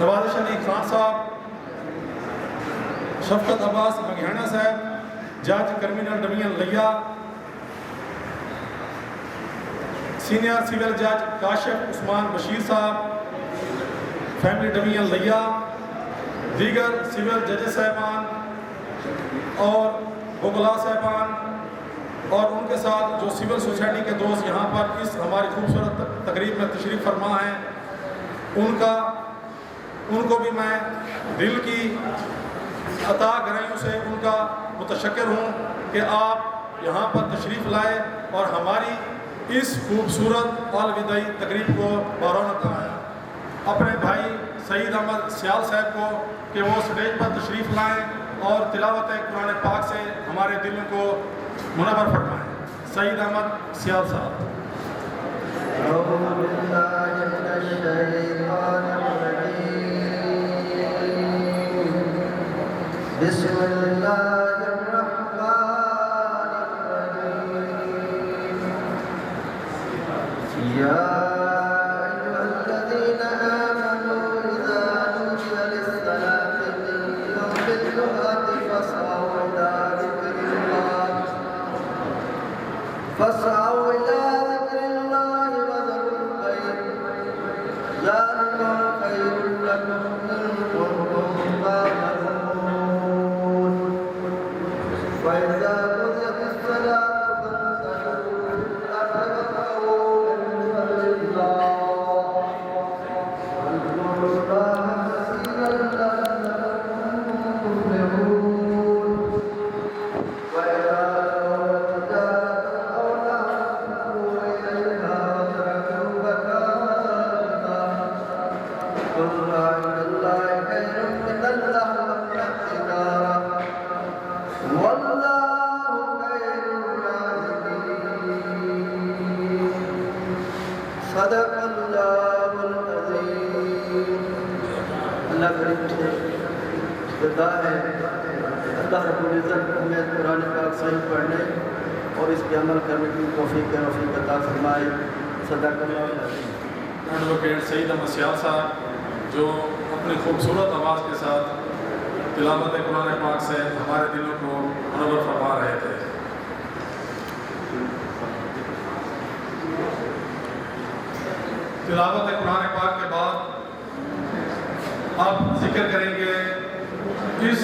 نوازش علی خان صاحب، شفقت عباس مگھیانا صاحب، جج کرمینل ڈویژن لیا، سینئر سول جج کاشف عثمان بشیر صاحب، فیملی ڈویژن لیا، دیگر سول ججز صاحبان اور وکلاء صاحبان اور ان کے ساتھ جو سول سوسائٹی کے دوست یہاں پر اس ہماری خوبصورت تقریب میں تشریف فرما ہیں، ان کو بھی میں دل کی عطا گرائیوں سے ان کا متشکر ہوں کہ آپ یہاں پر تشریف لائے اور ہماری اس خوبصورت الوداعی تقریب کو برونق آیا۔ اپنے بھائی سعید احمد سیال صاحب کو کہ وہ سٹیج پر تشریف لائیں اور تلاوت قرآن پاک سے ہمارے دلوں کو منور فرمائیں۔ سعید احمد سیال صاحب۔ بسم اللہ الرحمن الرحیم۔ یا ایھا الذین آمنوا اذا نودی للصلاۃ من یوم الجمعۃ فاسعوا الی ذکر اللہ وذروا البیع ذلکم خیر لکم ان کنتم تعلمون۔ وَإِذَا قُضِيَتِ الصَّلَاةُ فَانتَشِرُوا فِي الْأَرْضِ وَابْتَغُوا مِن فَضْلِ اللَّهِ وَاذْكُرُوا اللَّهَ كَثِيرًا لَعَلَّكُمْ تُفْلِحُونَ۔ وَإِذَا رَأَوْا تِجَارَةً أَوْ لَهْوًا انفَضُّوا إِلَيْهَا وَتَرَكُوكَ قَائِمًا قُلْ مَا عِندَ اللَّهِ خَيْرٌ مِنَ اللَّهْوِ وَمِنَ التِّجَارَةِ واللہ خیر الرازقین۔ صدق اللہ العظیم۔ اللہ کریم سے دعا ہے اللہ رب العزت ہمیں قرآن پاک صحیح پڑھنے اور اس پہ عمل کرنے کی توفیق عطا فرمائے۔ صدق اللہ العظیم۔ ایڈوکیٹ سعید احمد سیال صاحب جو اپنی خوبصورت آواز کے ساتھ تلاوت قرآن پاک سے ہمارے دلوں کو منور فرما رہے تھے۔ تلاوت قرآن پاک کے بعد آپ ذکر کریں گے اس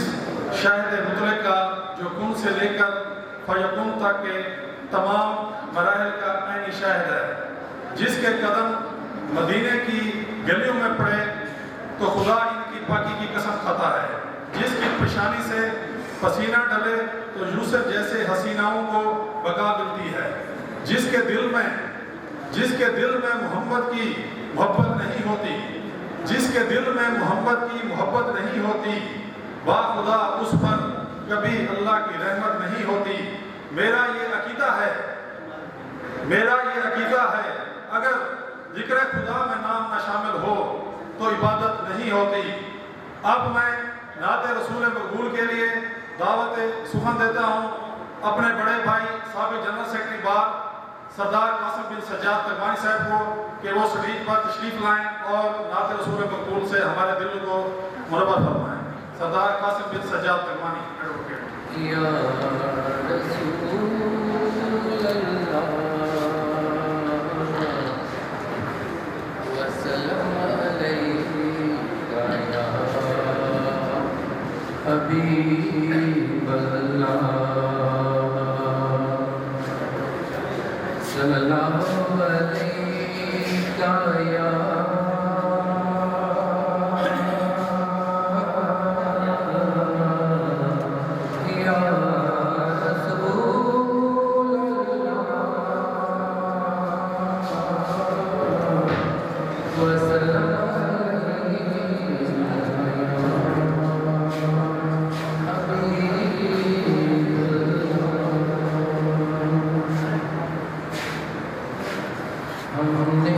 شاہد مطلق کا جو کن سے لے کر فیکون تک کے تمام مراحل کا عینی شاہد ہے، جس کے قدم مدینے کی گلیوں میں پڑے تو خدا ان کی پاکی کی قسم کھاتا ہے، جس کی پیشانی سے پسینہ ڈلے تو یوسف جیسے حسیناؤں کو بقا ملتی ہے، جس کے دل میں محمد کی محبت نہیں ہوتی، جس کے دل میں محمد کی محبت نہیں ہوتی، با خدا اس پر کبھی اللہ کی رحمت نہیں ہوتی۔ میرا یہ عقیدہ ہے اگر ذکر خدا میں نام نہ شامل ہو تو عبادت نہیں ہوتی۔ اب میں نعت رسول مقبول کے لیے دعوت سخن دیتا ہوں اپنے بڑے بھائی سابق جنرل سیکرٹری بار سردار قاسم بن سجاد تغوانی صاحب کو کہ وہ سٹیج پر تشریف لائیں اور نعت رسول مقبول سے ہمارے دل کو منور فرمائیں۔ سردار قاسم بن سجاد تغوانی ایڈوکیٹ۔ یا رسول اللہ وسلم علیکہ یا حبیب اللہ صلی اللہ علیکہ یا ہم نے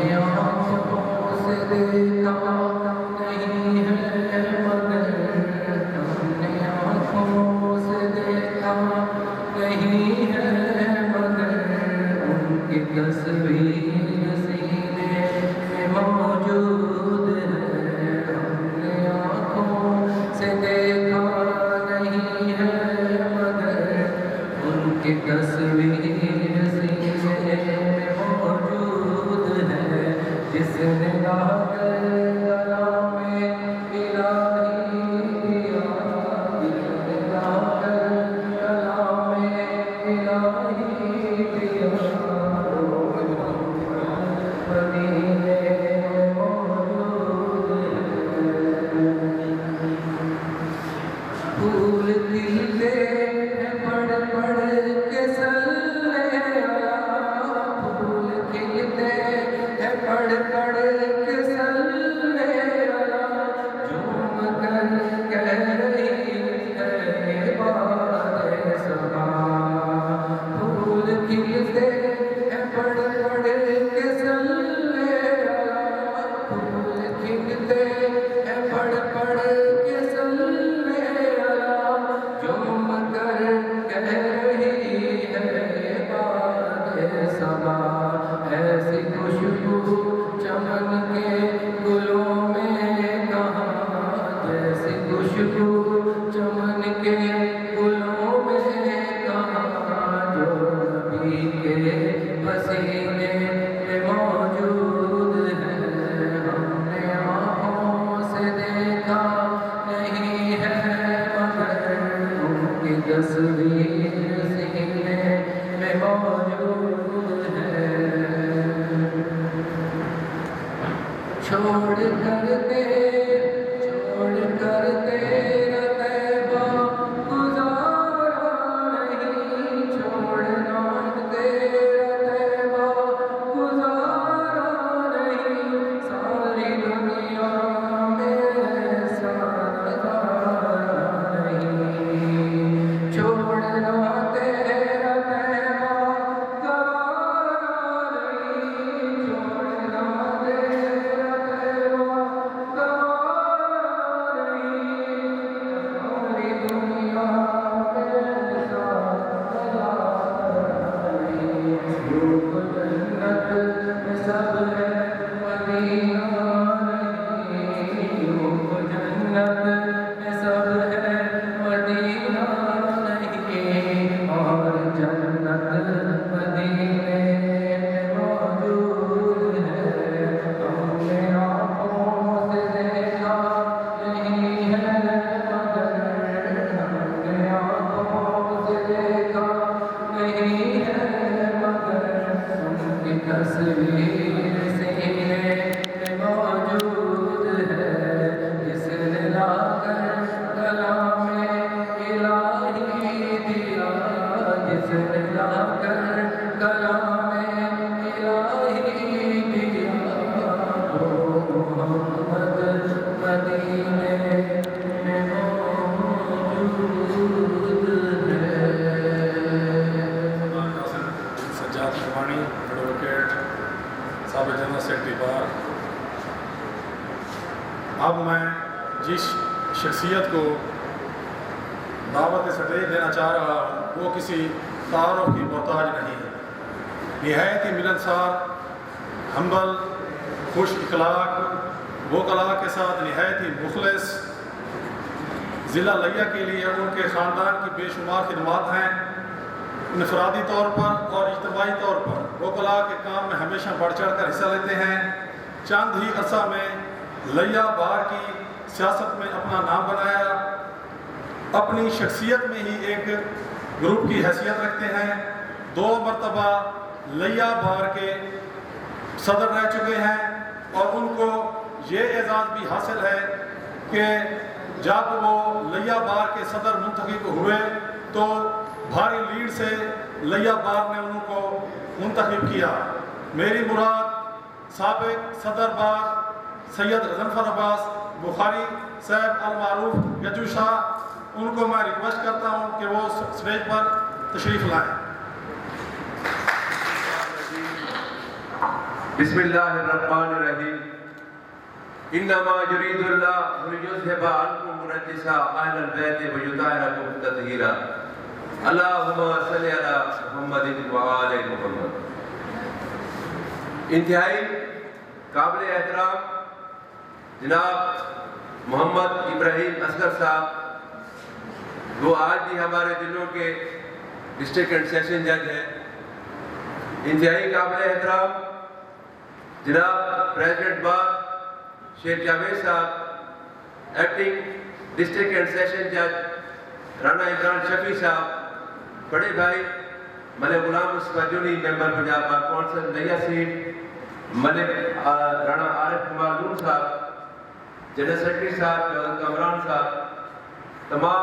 پھول کھلتے ہیں پڑھ پڑھ کے صلی علی، پھول کھلتے ہیں پڑھ پڑھ کے صلی علی، جھوم کر کہہ رہی ہے باد صبا، پھول کھلتے ہیں پڑھ پڑھ کے صلی علی، پھول کھلتے ہیں پڑھ پڑھ کے صلی علی، جھوم کر کہہ رہی ہے باد صبا، ایسی خوشبو چمن کے گلوں میں کہاں، جیسی خوشبو چمن کے گلوں میں کہاں، جو نبی کے پسینے میں موجود ہے، ہم نے آنکھوں سے دیکھا نہیں ہے مگر ان کی تصویر سینے میں موجود ہے، چھوڑ کر تیرا طیبہ گزارا نہیں، چھوڑنا تیرا طیبہ گزارا نہیں، ساری دنیا میں ایسا نظارہ نہیں، چھوڑنا تیرا طیبہ گوارا نہیں، چھوڑنا تیرا طیبہ گوارا نہیں، ساری دنیا میں ایسا نظارہ نہیں، روح جنت میں سب ہے مدینہ نہیں، روح جنت میں سب ہے مدینہ نہیں، اور جنت مدینے میں موجود ہے، ہم نے آنکھوں سے دیکھا نہیں ہے مگر، ہم نے آنکھوں سے دیکھا نہیں ہے مگر، ان کی تصویر سینے میں موجود ہے، جس نے لا کر کلام الہی دیا، جس نے لا کر کلام الہی دیا، وہ محمد مدینے میں موجود ہے۔ سجاد فرمانی ایڈوکیٹ سابق جنرل سیکرٹری بار، اب میں جس شخصیت کو دعوت سٹیج دینا چاہ رہا ہوں وہ کسی تعارف کی محتاج نہیں ہے، نہایت ہی ملنسار، ہمبل، خوش اخلاق، وکلاء کے ساتھ نہایت ہی مخلص، ضلع لیا کے لیے ان کے خاندان کی بے شمار خدمات ہیں، انفرادی طور پر اور اجتماعی طور پر وکلاء کے کام میں ہمیشہ بڑھ چڑھ کر حصہ لیتے ہیں، چند ہی عرصہ میں لیا بار کی سیاست میں اپنا نام بنایا، اپنی شخصیت میں ہی ایک گروپ کی حیثیت رکھتے ہیں، 2 مرتبہ لیا بار کے صدر رہ چکے ہیں، اور ان کو یہ اعزاز بھی حاصل ہے کہ جب وہ لیا بار کے صدر منتخب ہوئے تو بھاری لیڈ سے لیا بار نے ان کو منتخب کیا۔ میری مراد سابق صدر بار سید غضنفر عباس بخاری صاحب المعروف گجو شاہ، ان کو میں ریکویسٹ کرتا ہوں کہ وہ اسٹیج پر تشریف لائیں۔ بسم اللہ الرحمن الرحیم، انما یرید اللہ لیذھب عنکم الرجس اہل البیت ویطہرکم تطہیرا، اللہم صلی علی محمد وآل محمد۔ انتہائی قابل احترام جناب محمد ابراہیم اصغر صاحب، وہ آج بھی ہمارے دلوں کے ڈسٹرکٹ اینڈ سیشن جج ہیں۔ انتہائی قابل احترام جناب پریزیڈنٹ بار شیخ جاوید صاحب، ایکٹنگ ڈسٹرکٹ اینڈ سیشن جج رانا عمران شفیع صاحب، بڑے بھائی ملک غلام مصطفیٰ جونی، ممبر پنجاب بار کونسل نیا سیٹ، ملک رانا عارف معلوم صاحب، جنرل سیکرٹری صاحب، جنرل کامران صاحب، تمام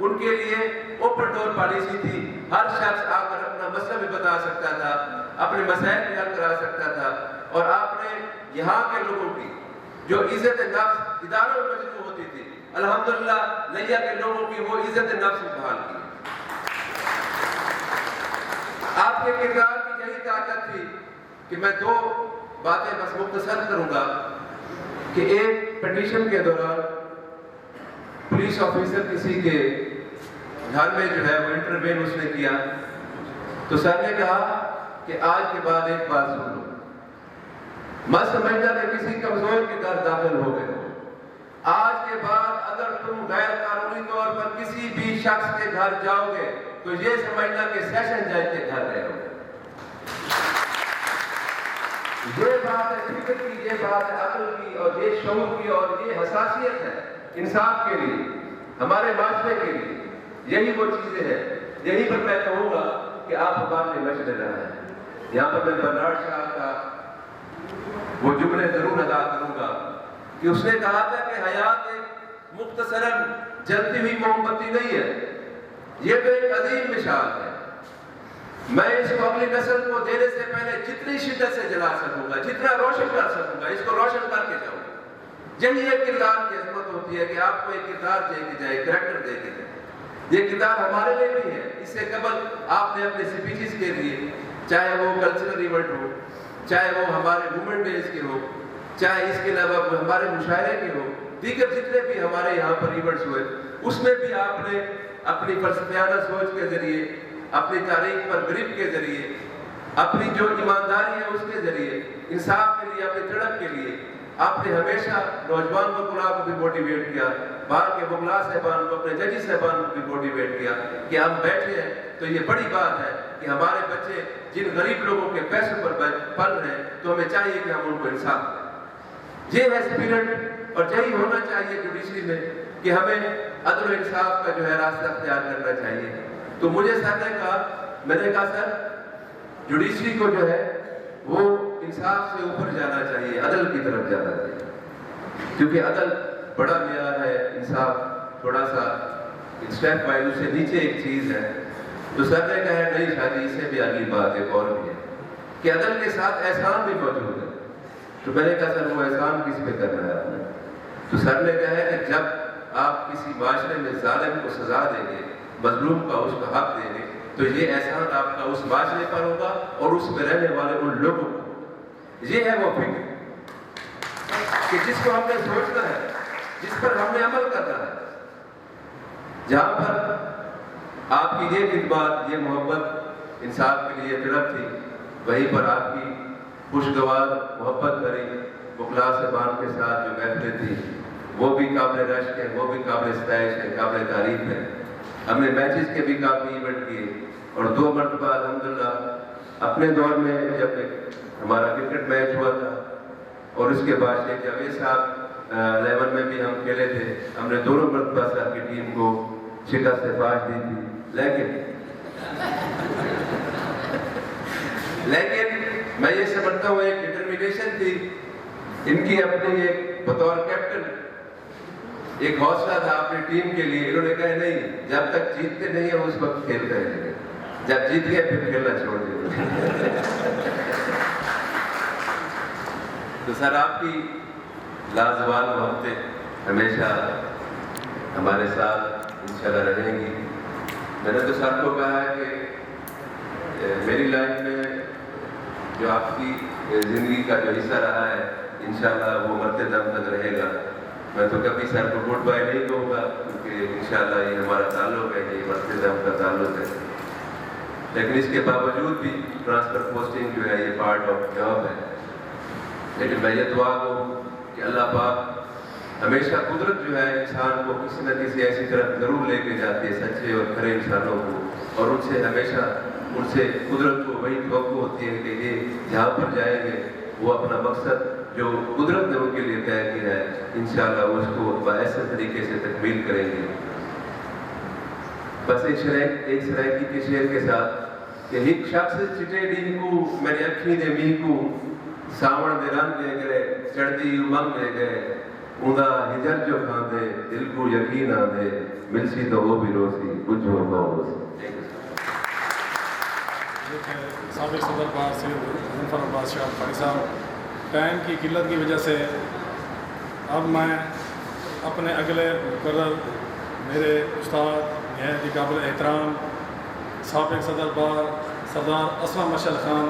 ان کے لیے اوپن ڈور پالیسی تھی. ہر شخص آ کر اپنا مسئلہ بھی بتا سکتا تھا, اپنے مسائل بھی حل کرا سکتا تھا. اور آپ نے یہاں کے لوگوں کی جو عزت نفس اداروں میں مجروح ہوتی تھی, الحمدللہ نیا کے لوگوں کی وہ عزت نفس بحال کی. آپ کے کردار کی یہی طاقت تھی کہ میں دو باتیں بس مختصر کروں گا کہ ایک پٹیشن کے دوران پولیس آفیسر کسی کے گھر میں جو ہے وہ انٹروین اس نے کیا, تو سر نے کہا کہ آج کے بعد ایک بات سن لو, میں سمجھتا کہ کسی کمزور کے گھر داخل ہو گئے ہو. آج کے بعد اگر تم غیر قانونی طور پر کسی بھی شخص کے گھر جاؤ گے تو یہ سمجھنا کہ سیشن جج کے گھر رہے ہو. یہ بات ہے فکر کی, یہ بات ہے عقل کی, اور یہ شعور کی, اور یہ حساسیت ہے انصاف کے لیے, ہمارے معاشرے کے لیے. یہی وہ چیزیں ہیں. یہی پر میں کہوں گا کہ آپ ہمارے لیے مشورے رہا ہے. یہاں پر میں برنارڈ شاہ کا وہ جملے ضرور ادا کروں گا کہ اس نے کہا تھا کہ حیات ایک مختصراً جلتی ہوئی موم بتی نہیں ہے, یہ تو ایک عظیم مثال ہے. میں اس کو اپنی نسل کو دینے سے پہلے جتنی شدت سے جلا سکوں گا, جتنا روشن کر سکوں گا, اس کو روشن کر کے جاؤں گا. یہی ایک کردار کی عظمت ہوتی ہے کہ آپ کو ایک کردار دے کے جائے, کریکٹر دے کے جائے. یہ کردار ہمارے لیے بھی ہے. اس سے قبل آپ نے اپنے سپیچز کے لیے, چاہے وہ کلچرل ایونٹ ہو, چاہے وہ ہمارے وومن ڈیز کے ہو, چاہے اس کے علاوہ ہمارے مشاعرے کے ہو, دیگر جتنے بھی ہمارے یہاں پر ایونٹس ہوئے, اس میں بھی آپ نے اپنی فلسفیانہ سوچ کے ذریعے, اپنی تاریخ پر گرفت کے ذریعے, اپنی جو ایمانداری ہے اس کے ذریعے, انصاف کے لیے, اپنی تڑپ کے لیے, آپ نے ہمیشہ نوجوان وکلاء کو بھی موٹیویٹ کیا, باہر کے وکلاء صاحبان کو, اپنے ججی صاحبان کو بھی موٹیویٹ کیا کہ ہم بیٹھے ہیں تو یہ بڑی بات ہے کہ ہمارے بچے جن غریب لوگوں کے پیسوں پر پل رہے ہیں تو ہمیں چاہیے کہ ہم ان کو انصاف دیں. یہ ہے اسپرٹ, اور یہی ہونا چاہیے جوڈیشری میں کہ ہمیں عدل و انصاف کا جو ہے راستہ اختیار کرنا چاہیے. تو مجھے سر نے کہا, میں نے کہا سر جوڈیشری کو جو ہے وہ انصاف سے اوپر جانا چاہیے, عدل کی طرف جانا چاہیے, کیونکہ عدل بڑا معیار ہے, انصاف تھوڑا سا اسٹیپ وائز سے نیچے ایک چیز ہے. تو سر نے کہا نہیں شادی, اس سے بھی آگے بات ایک اور بھی ہے کہ عدل کے ساتھ احسان بھی موجود ہے. تو میں نے کہا سر وہ احسان کس پہ کرنا ہے آپ نے؟ تو سر نے کہا کہ جب آپ کسی معاشرے میں ظالم کو سزا دیں گے, مظلوم کا اس کا حق دیں گے, تو یہ احسان آپ کا اس معاشرے پر ہوگا اور اس میں رہنے والے ان لوگوں کو. یہ ہے وہ فکر کہ جس کو ہم نے سوچنا ہے, جس پر ہم نے عمل کرنا ہے. جہاں پر آپ کی یہ خدمات, یہ محبت انصاف کے لیے طلب تھی, وہیں پر آپ کی خوشگوار محبت بھری وکلاء صاحبان کے ساتھ جو محفلیں تھیں وہ بھی قابل رشک ہے, وہ بھی قابل ستائش ہے, قابل تعریف ہے. ہم نے میچز کے بھی کافی ایونٹ کیے, اور 2 مرتبہ الحمدللہ اپنے دور میں جب ہمارا کرکٹ میچ ہوا تھا اور اس کے بعد شیخ جاوید صاحب 11 میں بھی ہم کھیلے تھے, ہم نے دونوں مرتبہ سر کی ٹیم کو شکست فاش دی تھی. لیکن میں یہ سمجھتا ہوں ایک ڈٹرمینیشن تھی ان کی اپنی, ایک بطور کیپٹن ایک حوصلہ تھا اپنی ٹیم کے لیے. انہوں نے کہا نہیں, جب تک جیتتے نہیں ہیں اس وقت کھیلتے رہیں گے, جب جیت گئے پھر کھیلنا چھوڑ دیں. تو سر آپ کی لازوال محبتیں ہمیشہ ہمارے ساتھ انشاءاللہ رہیں گی. میں نے تو سر کو کہا ہے کہ میری لائف میں جو آپ کی زندگی کا جو حصہ رہا ہے انشاءاللہ وہ مرتے دم تک رہے گا. میں تو کبھی سر کو گڈ بائی نہیں کہوں گا, کیونکہ انشاءاللہ یہ ہمارا تعلق ہے, یہ مرتے دم کا تعلق ہے. لیکن اس کے باوجود بھی ٹرانسفر پوسٹنگ جو ہے یہ پارٹ آف جاب ہے. لیکن میں یہ دعا کروں کہ اللہ پاک ہمیشہ قدرت جو ہے انسان کو کسی نہ کسی ایسی طرف ضرور لے کے جاتی ہے, سچے اور کھرے انسانوں کو, اور ان سے ہمیشہ ان سے قدرت کو وہی توقع ہوتی ہے کہ یہ جہاں پر جائیں گے وہ اپنا مقصد جو قدرت نے ان کے لیے طے کیا ہے انشاءاللہ وہ اس کو باحسن طریقے سے تکمیل کریں گے. بس ایک سرائکی کے شعر کے ساتھ کہ ایک شخص چٹے ڈی کو میری اکھی دے می کو ساون دے رنگ دے گئے چڑھتی امنگ دے گئے اوندا ہجر جو کھاندے دل کو یقین آندے منسی تو وہ بھی روسی مجھو بہت سابق صدر بار سید ظفر عباس شاہ فاروق صاحب، ٹائم کی قلت کی وجہ سے اب میں اپنے اگلے مقرر میرے استاد نہایت ہی قابل احترام سابق صدر بار سردار اسلم مشعل خان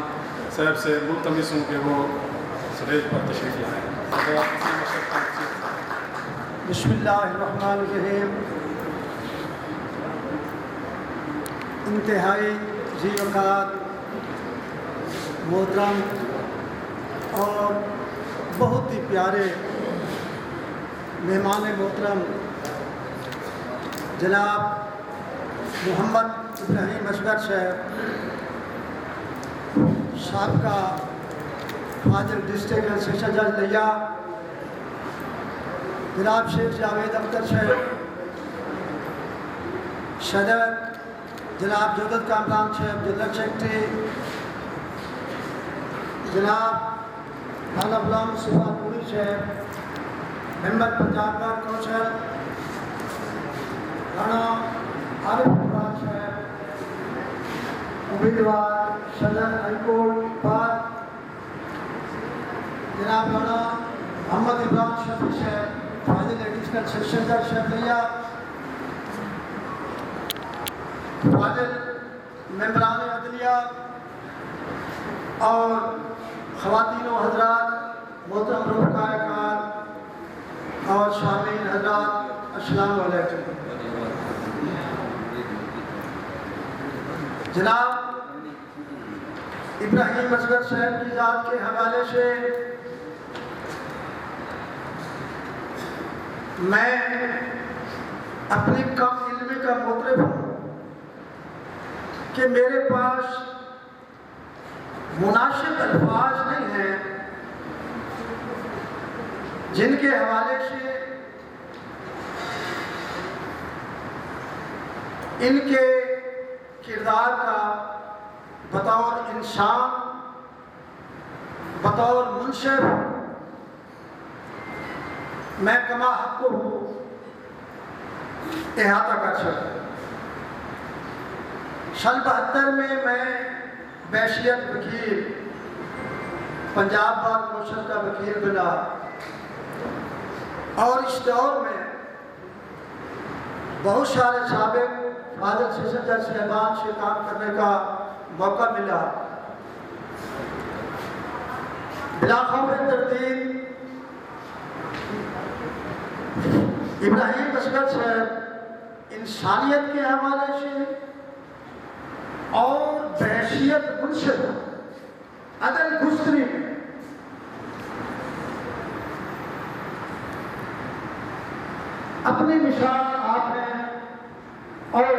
صاحب سے ملتمس ہوں کہ وہ اسٹیج پر تشریف لائیں۔ سردار اسلم مشعل خان تشریف لائیں۔ بسم اللہ الرحمن الرحیم۔ انتہائی ذی وقار محترم اور بہت ہی پیارے مہمان محترم جناب محمد ابراہیم اصغر صاحب، سابقہ فاضل ڈسٹرکٹ اینڈ سیشن جج لیا، جناب شیخ جاوید اختر صاحب، صدر جناب جودت کامران صاحب، جنرل سیکرٹری جناب رانا غلام مصطفیٰ پوری صاحب، ممبر پنجاب بار کونسل رانا عارف اقبال صاحب، امیدوار صدر ہائی کورٹ بار جناب رانا محمد عمران شفیع صاحب، فاضل ایڈیشنل سیشن جج شہریہ، فاضل ممبران عدلیہ اور خواتین و حضرات، محترم رفقائے کار اور شامعین حضرات، السلام علیکم۔ جناب ابراہیم اصغر صاحب کی ذات کے حوالے سے میں اپنی کم علمی کا معترف ہوں کہ میرے پاس مناسب الفاظ نہیں ہیں جن کے حوالے سے ان کے کردار کا بطور انسان، بطور منصف میں کما حق ہوں احاطہ کر سکتا۔ سال 72 میں بحیثیت وکیل پنجاب بار کونسل کا وکیل بنا اور اس دور میں بہت سارے سابق فاضل سیشن جج صاحبان سے کام کرنے کا موقع ملا۔ بلا خوف تردید ابراہیم اصغر صاحب انسانیت کے حوالے سے اور بحیثیت منصف عدل گستری میں اپنی مثال آپ ہیں اور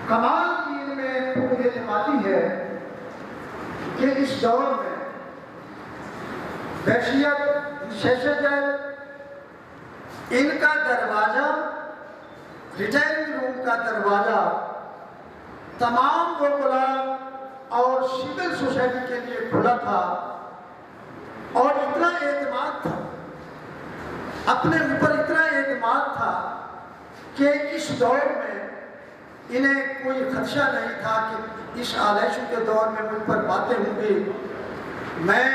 کمال کی ان میں مجھے جماتی ہے کہ اس دور میں بحیثیت سیشن جج ان کا دروازہ، ریٹائرنگ روم کا دروازہ تمام وکلاء اور سول سوسائٹی کے لیے کھلا تھا اور اتنا اعتماد تھا، اپنے اوپر اتنا اعتماد تھا کہ اس دور میں انہیں کوئی خدشہ نہیں تھا کہ اس آلائشوں کے دور میں مجھ پر باتیں ہوں گی۔ میں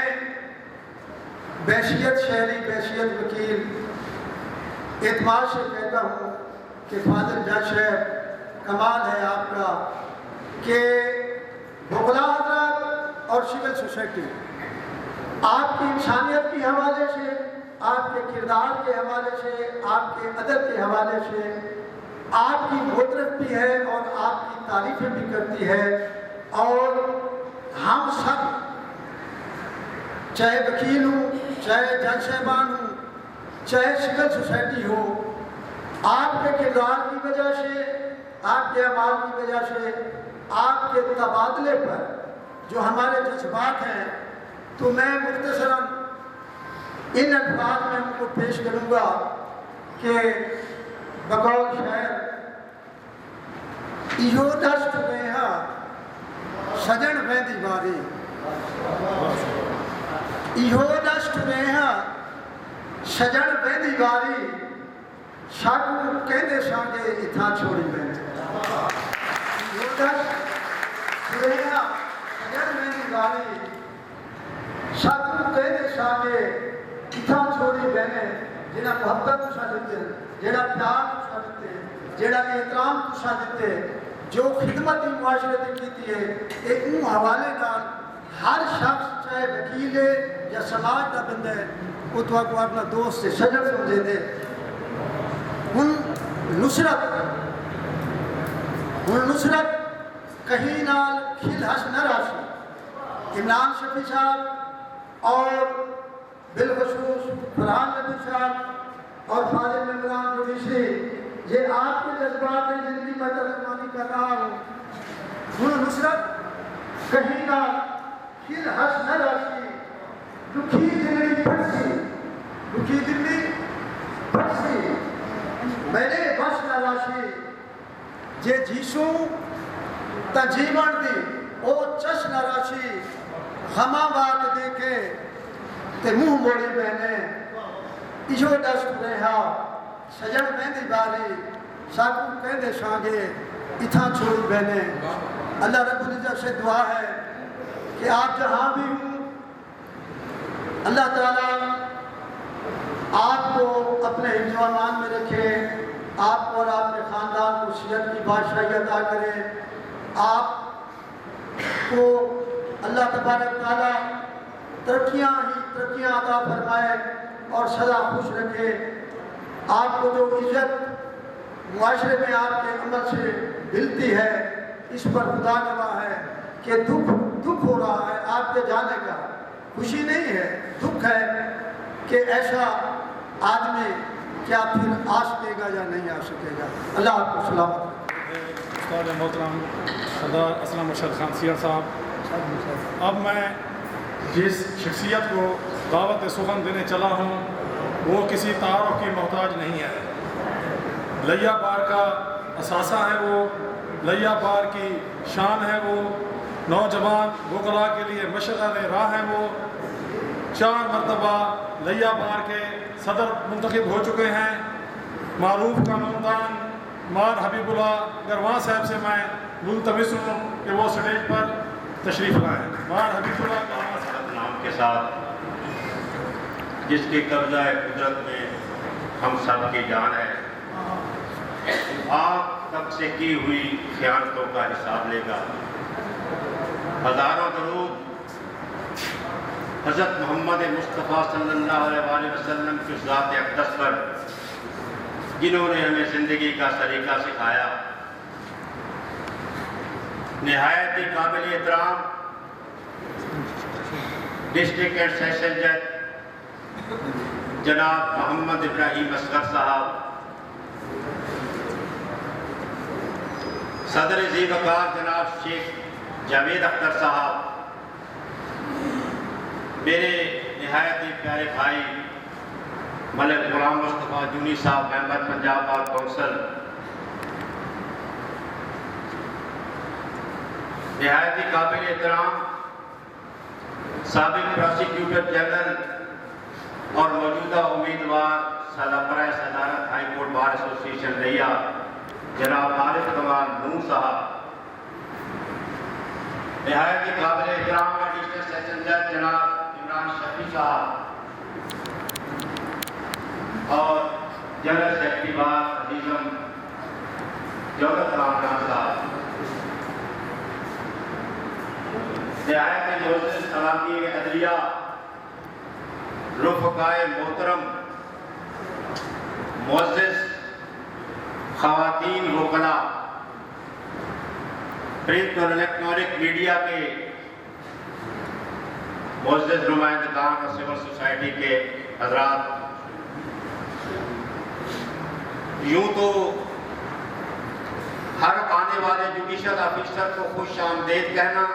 بحیثیت شہری، بحیثیت وکیل اعتماد سے کہتا ہوں کہ فاضل جج صاحب کمال ہے آپ کا کہ وکلاء حضرات اور سول سوسائٹی آپ کی انسانیت کے حوالے سے، آپ کے کردار کے حوالے سے، آپ کے ادب کے حوالے سے آپ کی معترف بھی ہے اور آپ کی تعریفیں بھی کرتی ہے، اور ہم سب چاہے وکیل ہوں، چاہے جج صاحبان ہوں، چاہے سول سوسائٹی ہو، آپ کے کردار کی وجہ سے، آپ کے اعمال کی وجہ سے، آپ کے تبادلے پر جو ہمارے جذبات ہیں، تو میں مختصراً ان الفاظ میں ان کو پیش کروں گا کہ بقول شاعر ایہو دشت ویہا سجن ویندی واری، ایہو دشت ویہا سجن ویندی واری، شاکو کہندے سانگے اتھا چھوڑی بین یودش سرینا اگر میں نے گالی شاکو کہندے سانگے اتھا چھوڑی بینے جنہ محبت تشا دیتے جنہ پیار تشا دیتے جنہ احترام تشا دیتے جو خدمت معاشرت کیتی ہے ایک اون حوالے دار ہر شخص چاہے وکیل ہے یا سماج کا بندہ ہے وہ تو آپ کو اپنا دوست سے شجر سمجھے دے ان نصرت کہیں نال کھل ہس نہ راشی عمران شفیع صاحب اور بالخصوص فرحان نبی صاحب اور فاضل عمران جوڈیشری یہ آپ کے جذبات ہیں جن کی میں ترجمانی کر رہا ہوں ان نصرت کہیں نال کھل ہس نہ راشی دکھی دلی پھٹسی میں نے بس نہ راشی جے جیسوں تا جیون دی او چش نہ راشی غما بات دے کے تے منہ موڑی بہنے ایجو دست رہا سجن مہندی باری ساکو کہندے شانگے اتھا چھوڑی بہنے اللہ رب العزت سے دعا ہے کہ آپ جہاں بھی ہوں اللہ تعالیٰ آپ کو اپنے حفظ و امان میں رکھے آپ اور آپ کے خاندان کو صحت کی بادشاہی عطا کرے آپ کو اللہ تبارک تعالیٰ ترقیاں عطا فرمائے اور سدا خوش رکھے آپ کو جو عزت معاشرے میں آپ کے عمل سے ملتی ہے اس پر خدا گواہ ہے کہ دکھ ہو رہا ہے آپ کے جانے کا خوشی نہیں ہے دکھ ہے کہ ایسا آدمی کیا پھر آ سکے گا یا نہیں آ سکے گا اللہ آپ کو سلامت استاد محترم سردار اسلم ارشد خان سیر صاحب اب میں جس شخصیت کو دعوت سخن دینے چلا ہوں وہ کسی تعارف کی محتاج نہیں ہے لیا بار کا اثاثہ ہے وہ لیا بار کی شان ہے وہ نوجوان وکلاء کے لیے مشعل راہ ہیں وہ 4 مرتبہ لیا بار کے صدر منتخب ہو چکے ہیں معروف قانوندان مار حبیب اللہ گروان صاحب سے میں ملتمس ہوں کہ وہ سٹیج پر تشریف لائیں مار حبیب اللہ گروان صاحب نام کے ساتھ جس کے قبضہ قدرت میں ہم سب کی جان ہے آپ تک سے کی ہوئی خیانتوں کا حساب لے گا ہزاروں درود حضرت محمد مصطفیٰ صلی اللہ علیہ وسلم کی ذات اقدس پر جنہوں نے ہمیں زندگی کا سلیقہ سکھایا نہایت ہی قابل احترام ڈسٹرکٹ اینڈ سیشن جج جناب محمد ابراہیم اصغر صاحب صدر ذی وقار جناب شیخ جاوید اختر صاحب میرے نہایت ہی پیارے بھائی ملک غلام مصطفیٰ جونی صاحب ممبر پنجاب بار کونسل نہایت ہی قابل احترام سابق پراسیکیوٹر جنرل اور موجودہ امیدوار سربراہ صدارت ہائی کورٹ بار ایسوسی ایشن لیا جناب عارف کمال نور صاحب نہایت ہی قابل احترام ایڈیشنل سیشن جج جناب عمران شفیع صاحب اور جنرل سیکرٹری بار عزیزم جوہر خان صاحب نہایت ہی معزز سلاطین عدلیہ رفقائے محترم معزز خواتین وکلاء پرنٹ اور الیکٹرانک میڈیا کے معزز نمائندگان اور سول سوسائٹی کے حضرات یوں تو ہر آنے والے جوڈیشل آفیسر کو خوش آمدید کہنا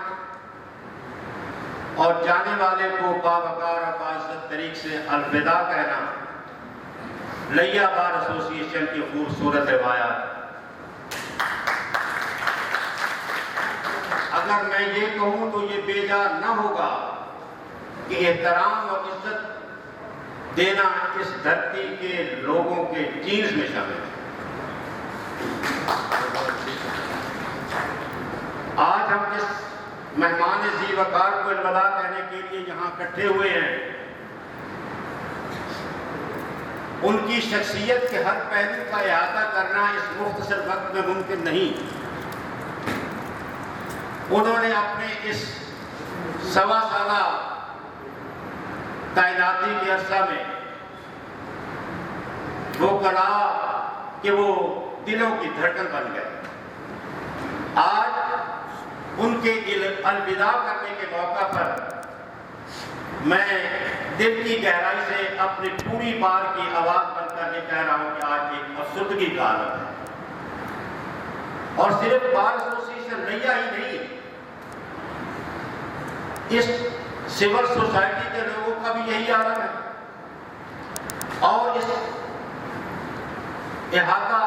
اور جانے والے کو باوقار اور باعزت طریق سے الوداع کہنا لیا بار ایسوسی ایشن کی خوبصورت روایات اگر میں یہ کہوں تو یہ بے جا نہ ہوگا کہ احترام اور عزت دینا اس دھرتی کے لوگوں کے جینز میں شامل ہے۔ آج ہم جس مہمان ذی وقار کو الوداع کہنے کے لیے یہاں اکٹھے ہوئے ہیں، ان کی شخصیت کے ہر پہلو کا احاطہ کرنا اس مختصر وقت میں ممکن نہیں۔ انہوں نے اپنے اس 1.25 سالہ تعیناتی کے عرصہ میں وہ کلا کہ وہ دلوں کی دھڑکن بن گئے۔ آج ان کے الوداع کرنے کے موقع پر میں دل کی گہرائی سے اپنی پوری بار کی آواز بند کر کے کہہ رہا ہوں کہ آج ایک افسردگی کا عالم ہے، اور صرف بار ایسوسی ایشن ریا ہی نہیں، اس سول سوسائٹی کے لوگوں کا بھی یہی عالم ہے۔ اور اس احاطہ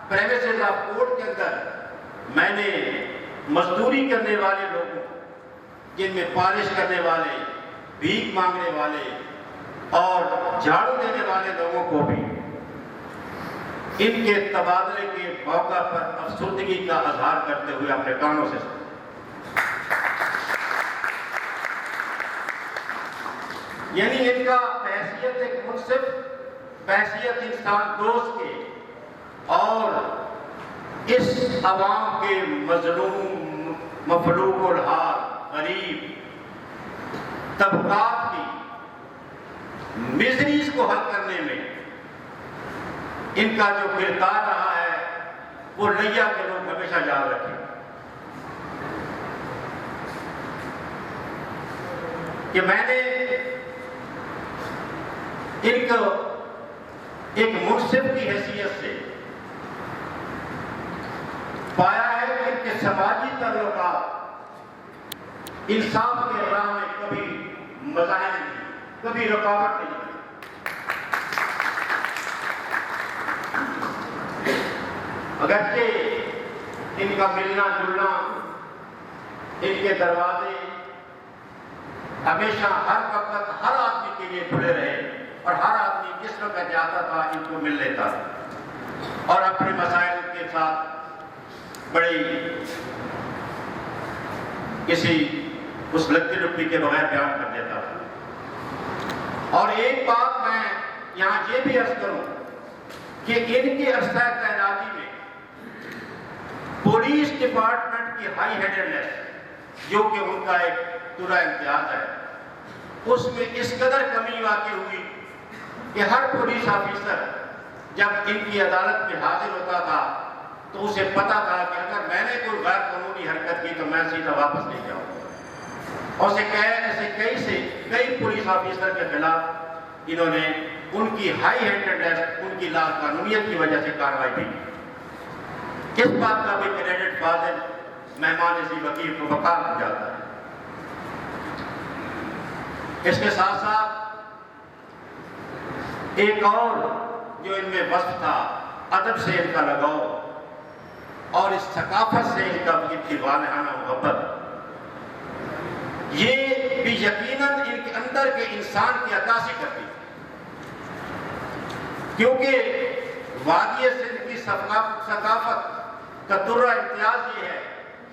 پریمیسز آف کورٹ کے اندر میں نے مزدوری کرنے والے لوگوں، جن میں پالش کرنے والے، بھیک مانگنے والے اور جھاڑو دینے والے لوگوں کو بھی ان کے تبادلے کے موقع پر افسردگی کا اظہار کرتے ہوئے اپنے کانوں سے سنا۔ یعنی ان کا بحیثیت ایک منصف، بحیثیت انسان دوست کے اور اس عوام کے مظلوم، مفلوق الحال، غریب طبقات کی میزریز کو حل کرنے میں ان کا جو کردار رہا ہے وہ ریا کے لوگ ہمیشہ یاد رکھیں کہ میں نے ان کو ایک منصف کی حیثیت سے پایا ہے کہ ان کے سماجی تعلقات انصاف کے راہ میں کبھی مزاحم نہیں، کبھی رکاوٹ نہیں ہے۔ اگرچہ ان کا ملنا جلنا، ان کے دروازے ہمیشہ ہر وقت ہر آدمی کے لیے کھلے رہے، اور ہر آدمی جس وقت جاتا تھا ان کو مل لیتا تھا اور اپنے مسائل کے ساتھ بڑی کسی اس لگتی لپٹی کے بغیر بیان کر دیتا تھا۔ اور ایک بات میں یہاں یہ بھی عرض کروں کہ ان کی عرصہ تعیناتی میں پولیس ڈپارٹمنٹ کی ہائی ہینڈڈنیس، جو کہ ان کا ایک پورا امتیاز ہے، اس میں اس قدر کمی واقع ہوئی کہ ہر پولیس آفیسر جب ان کی عدالت میں حاضر ہوتا تھا تو اسے پتا تھا کہ اگر میں نے کوئی غیر قانونی حرکت کی تو میں سیدھا واپس نہیں جاؤں گا، اور ایسے کئی پولیس آفیسر کے خلاف انہوں نے ان کی ہائی ہینڈڈنیس، ان کی لا قانونیت کی وجہ سے کارروائی بھی کی۔ اس بات کا بھی کریڈٹ فاضل مہمان ذی وقار کو وقار ہو جاتا ہے۔ اس کے ساتھ ساتھ ایک اور جو ان میں وصف تھا، ادب سے ان کا لگاؤ اور اس ثقافت سے ان کا والہانہ محبت، یہ بھی یقیناً ان کے اندر کے انسان کی عکاسی کرتی ہے، کیونکہ وادی سندھ کی ثقافت کا درہ امتیاز یہ ہے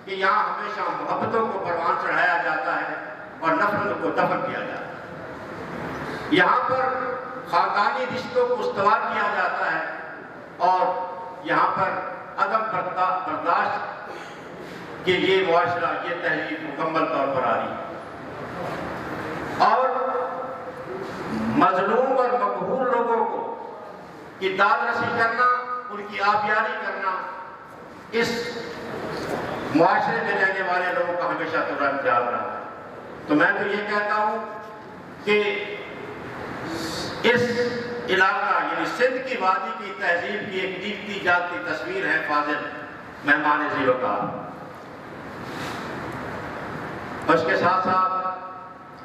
کہ یہاں ہمیشہ محبتوں کو پروان چڑھایا جاتا ہے اور نفرتوں کو دفن کیا جاتا ہے۔ یہاں پر خاندانی رشتوں کو استوار کیا جاتا ہے اور یہاں پر عدم برداشت کہ یہ معاشرہ، یہ تحریک مکمل طور پر آ رہی ہے، اور مظلوم اور مقہور لوگوں کو کی داد رسی کرنا، ان کی آبیاری کرنا، اس معاشرے میں رہنے والے لوگوں کا ہمیشہ تھوڑا امتیاز رہا ہے۔ تو میں تو یہ کہتا ہوں کہ اس علاقہ یعنی سندھ کی وادی کی تہذیب کی ایک جیتی جاگتی تصویر ہے فاضل مہمان ذی وقار۔ اس کے ساتھ ساتھ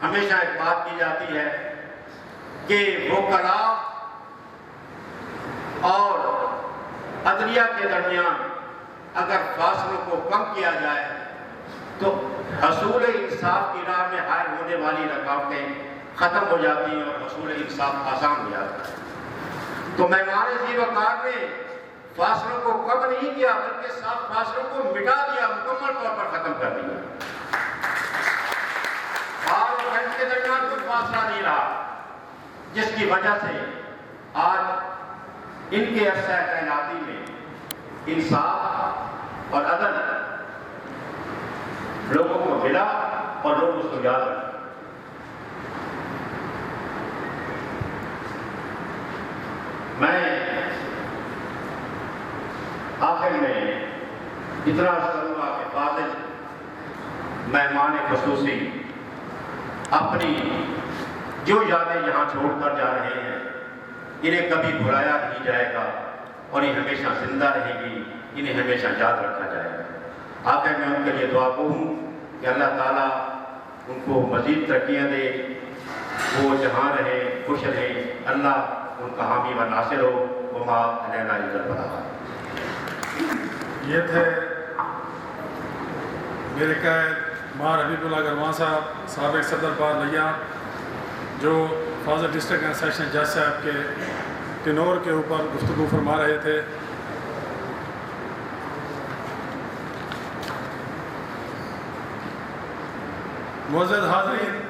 ہمیشہ ایک بات کی جاتی ہے کہ وکلاء اور عدلیہ کے درمیان اگر فاصلوں کو کم کیا جائے تو حصول انصاف کی راہ میں حائل ہونے والی رکاوٹیں ختم ہو جاتی ہیں اور حصول انصاف آسان ہو جاتا ہے۔ تو مہمان ذی وقار نے فاصلوں کو کم نہیں کیا بلکہ صاف فاصلوں کو مٹا دیا، مکمل طور پر ختم کر دیا۔ بال اور بینچ کے درمیان کوئی فاصلہ نہیں رہا، جس کی وجہ سے آج ان کے عرصہ تعیناتی میں انصاف اور عدل لوگوں کو ملا اور لوگ اس کو یاد رکھیں۔ میں آخر میں اتنا کروں گا کہ فاضل مہمان خصوصی اپنی جو یادیں یہاں چھوڑ کر جا رہے ہیں انہیں کبھی بھلایا نہیں جائے گا اور یہ ہمیشہ زندہ رہے گی، انہیں ہمیشہ یاد رکھا جائے گا۔ آخر میں ان کے لیے دعا کو ہوں کہ اللہ تعالیٰ ان کو مزید ترقیاں دے، وہ جہاں رہے خوش رہے، اللہ ان کا حامی و ناصر ہو۔ وما علینا الا البلاغ۔ یہ تھے میرے قائد مار حبیب اللہ گروان صاحب، سابق صدر بار لیا، جو فاضل ڈسٹرکٹ اینڈ سیشن جج صاحب کے ٹینور کے اوپر گفتگو فرما رہے تھے۔ معزز حاضرین،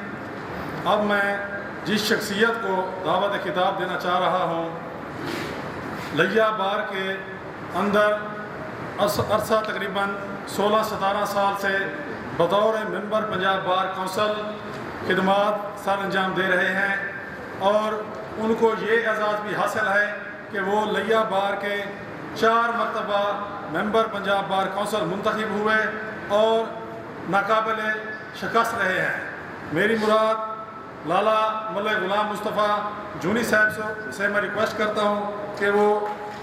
اب میں جس شخصیت کو دعوت خطاب دینا چاہ رہا ہوں، لیا بار کے اندر عرصہ تقریباً 16-17 سال سے بطور ممبر پنجاب بار کونسل خدمات سر انجام دے رہے ہیں، اور ان کو یہ اعزاز بھی حاصل ہے کہ وہ لیا بار کے 4 مرتبہ ممبر پنجاب بار کونسل منتخب ہوئے اور ناقابل شکست رہے ہیں۔ میری مراد لالا ملک غلام مصطفیٰ جونی صاحب سے میں ریکویسٹ کرتا ہوں کہ وہ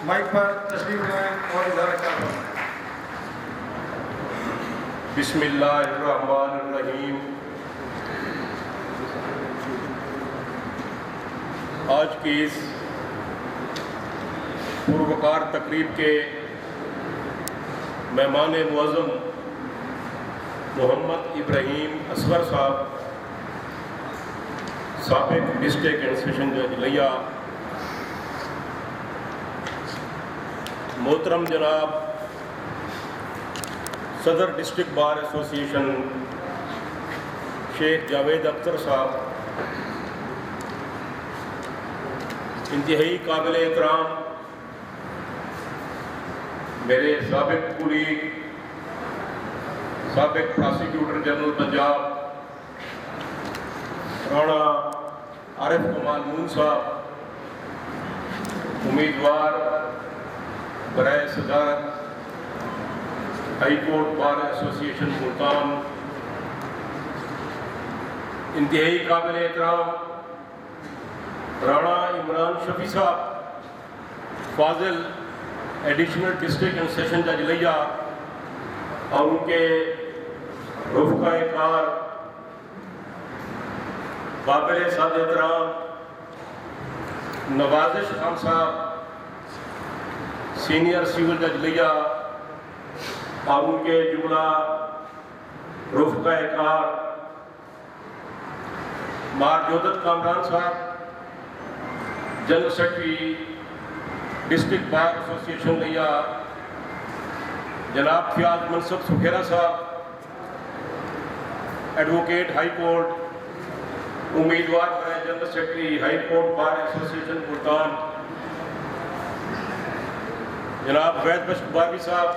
مائک پر تشریف لائیں اور اظہار خیال فرمائیں۔ بسم اللہ الرحمن الرحیم۔ آج کی اس پروقار تقریب کے مہمان معظم محمد ابراہیم اصغر صاحب، سابق ڈسٹرکٹ اینڈ سیشن جج لیا، محترم جناب صدر ڈسٹرکٹ بار ایسوسی ایشن شیخ جاوید اختر صاحب، انتہائی قابل احترام میرے سابق کولیگ، سابق پراسیکیوٹر جنرل پنجاب رانا عارف کمال مون صاحب، امیدوار برائے صدارت ہائی کورٹ بار ایسوسی ایشن ملتان، انتہائی قابل احترام رانا عمران شفیع صاحب، فاضل ایڈیشنل ڈسٹرکٹ اینڈ سیشن جج لیا، اور ان کے رفقائے کار قابل سعادت احترام نوازش خان صاحب، سینئر سول جج لیا، اور ان کے جملہ رفقائے کار مار جودت کامران صاحب، جنرل سیکرٹری ڈسٹرکٹ بار ایسوسی ایشن لیا، جناب فیاض منصب سکھیرا صاحب، ایڈوکیٹ ہائی کورٹ، امیدوار برائے general secretary high court bar ایسوسی ایشن ملتان، جناب وید بخش باروی صاحب،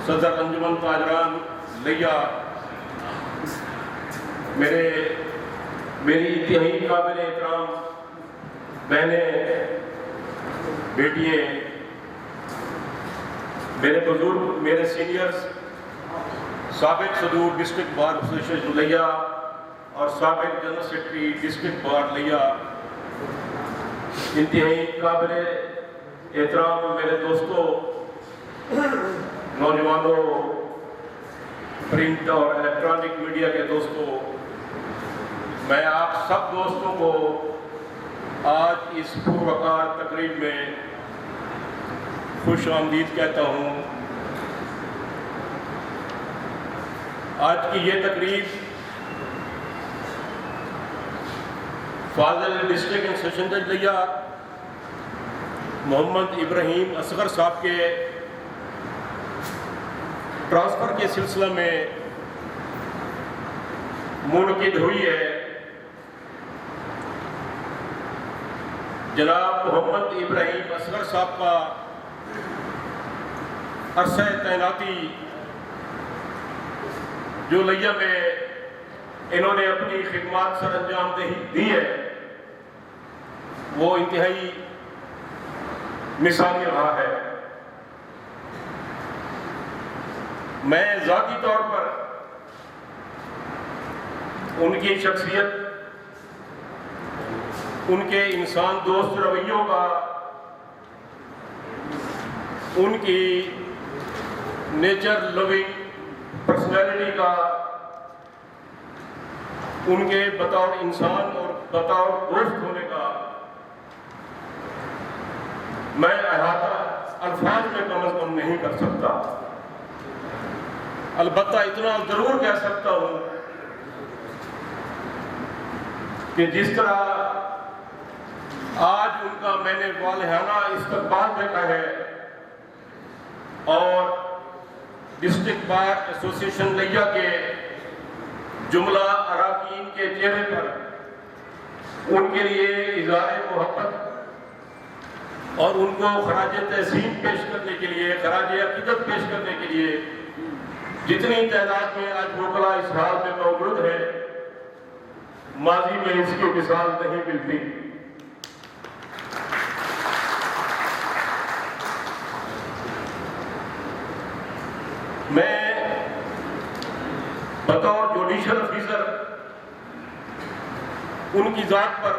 صدر انجمن تاجران لیا، میری انتہائی قابل احترام بہنیں، بیٹیے، میرے بزرگ، میرے سینئرز، سابق صدور ڈسٹرکٹ بار ایسوسیشن لیا اور سابق جنرل سیکرٹری ڈسٹرکٹ بار لیا، انتہائی قابل احترام میرے دوستوں، نوجوانوں، پرنٹ اور الیکٹرانک میڈیا کے دوستوں، میں آپ سب دوستوں کو آج اس پروقار تقریب میں خوش آمدید کہتا ہوں۔ آج کی یہ تقریب فاضل ڈسٹرکٹ اینڈ سیشن جج لیا محمد ابراہیم اصغر صاحب کے ٹرانسفر کے سلسلہ میں منعقد ہوئی ہے. جناب محمد ابراہیم اصغر صاحب کا عرصہ تعیناتی جو لیا میں انہوں نے اپنی خدمات سر انجام دی ہے وہ انتہائی مثالی رہا ہے. میں ذاتی طور پر ان کی شخصیت، ان کے انسان دوست رویوں کا، ان کی نیچر لونگ پرسنالٹی کا، ان کے بطور انسان اور بطور دوست ہونے کا میں احاطہ الفاظ میں کم از کم نہیں کر سکتا. البتہ اتنا ضرور کہہ سکتا ہوں کہ جس طرح آج ان کا میں نے والہانہ استقبال دیکھا ہے اور ڈسٹرکٹ بار ایسوسی ایشن لیا کے جملہ اراکین کے چہرے پر ان کے لیے اظہار محبت اور ان کو خراج تحسین پیش کرنے کے لیے، خراج عقیدت پیش کرنے کے لیے جتنی تعداد میں آج وکلا اس حال میں موجود ہے، ماضی میں اس کی مثال نہیں ملتی. میں بطور جوڈیشل افیسر ان کی ذات پر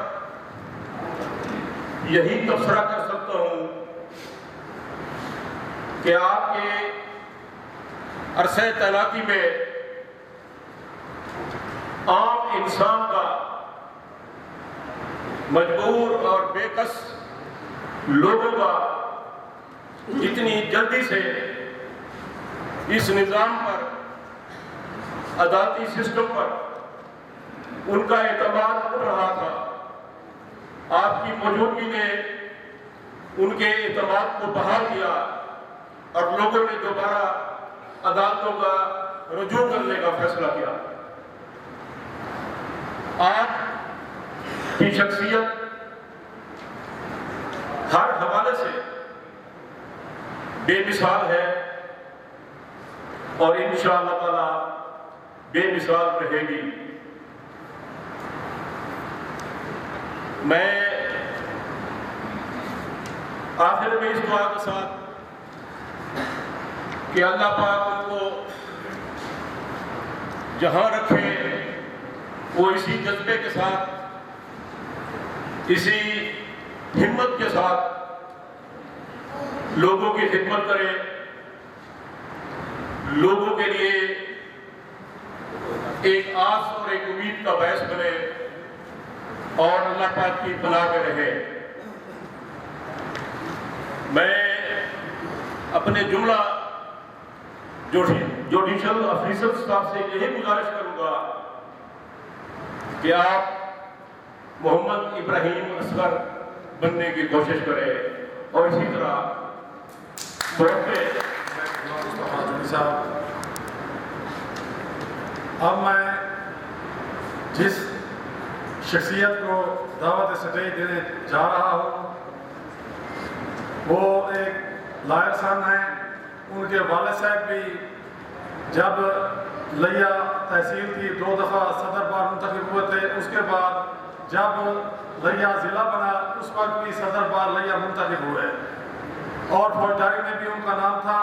یہی تبصرہ کر سکتا ہوں کہ آپ کے عرصہ تعیناتی میں عام انسان کا مجبور اور بے کس لوگوں کا جتنی جلدی سے اس نظام پر، عدالتی سسٹم پر ان کا اعتماد اٹھ رہا تھا، آپ کی موجودگی نے ان کے اعتماد کو بحال کیا اور لوگوں نے دوبارہ عدالتوں کا رجوع کرنے کا فیصلہ کیا. آپ کی شخصیت ہر حوالے سے بے مثال ہے اور انشاءاللہ تعالی بے مثال رہے گی. میں آخر میں اس دعا کے ساتھ کہ اللہ پاک ان کو جہاں رکھے وہ اسی جذبے کے ساتھ، اسی ہمت کے ساتھ لوگوں کی خدمت کرے، لوگوں کے لیے ایک آس اور ایک امید کا باعث بنے اور اللہ پاک کی پناہ میں رہے. میں اپنے جملہ جوڈیشل افیسر صاحب سے یہی گزارش کروں گا کہ آپ محمد ابراہیم اصغر بننے کی کوشش کریں اور اسی طرح صاحب اب میں جس شخصیت کو دعوت سٹیج دینے جا رہا ہوں وہ ایک لائر صاحب ہیں. ان کے والد صاحب بھی جب لیا تحصیل کی 2 دفعہ صدر بار منتخب ہوئے تھے، اس کے بعد جب لیا ضلع بنا اس وقت بھی صدر بار لیا منتخب ہوئے اور فوجداری میں بھی ان کا نام تھا.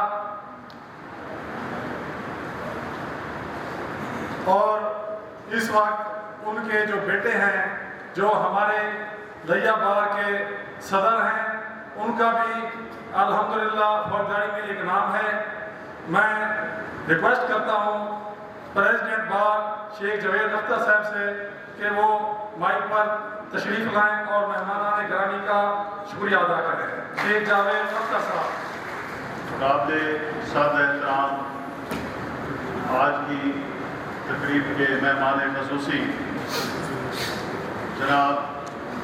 اور اس وقت ان کے جو بیٹے ہیں جو ہمارے لیا بار کے صدر ہیں ان کا بھی الحمدللہ فوجداری میں ایک نام ہے. میں ریکویسٹ کرتا ہوں پریزیڈنٹ بار شیخ جاوید اختر صاحب سے کہ وہ مائک پر تشریف لائیں اور مہمانان گرامی کا شکریہ ادا کریں. شیخ جاوید اختر صاحب. قابل سادہ احترام آج کی تقریب کے مہمان خصوصی جناب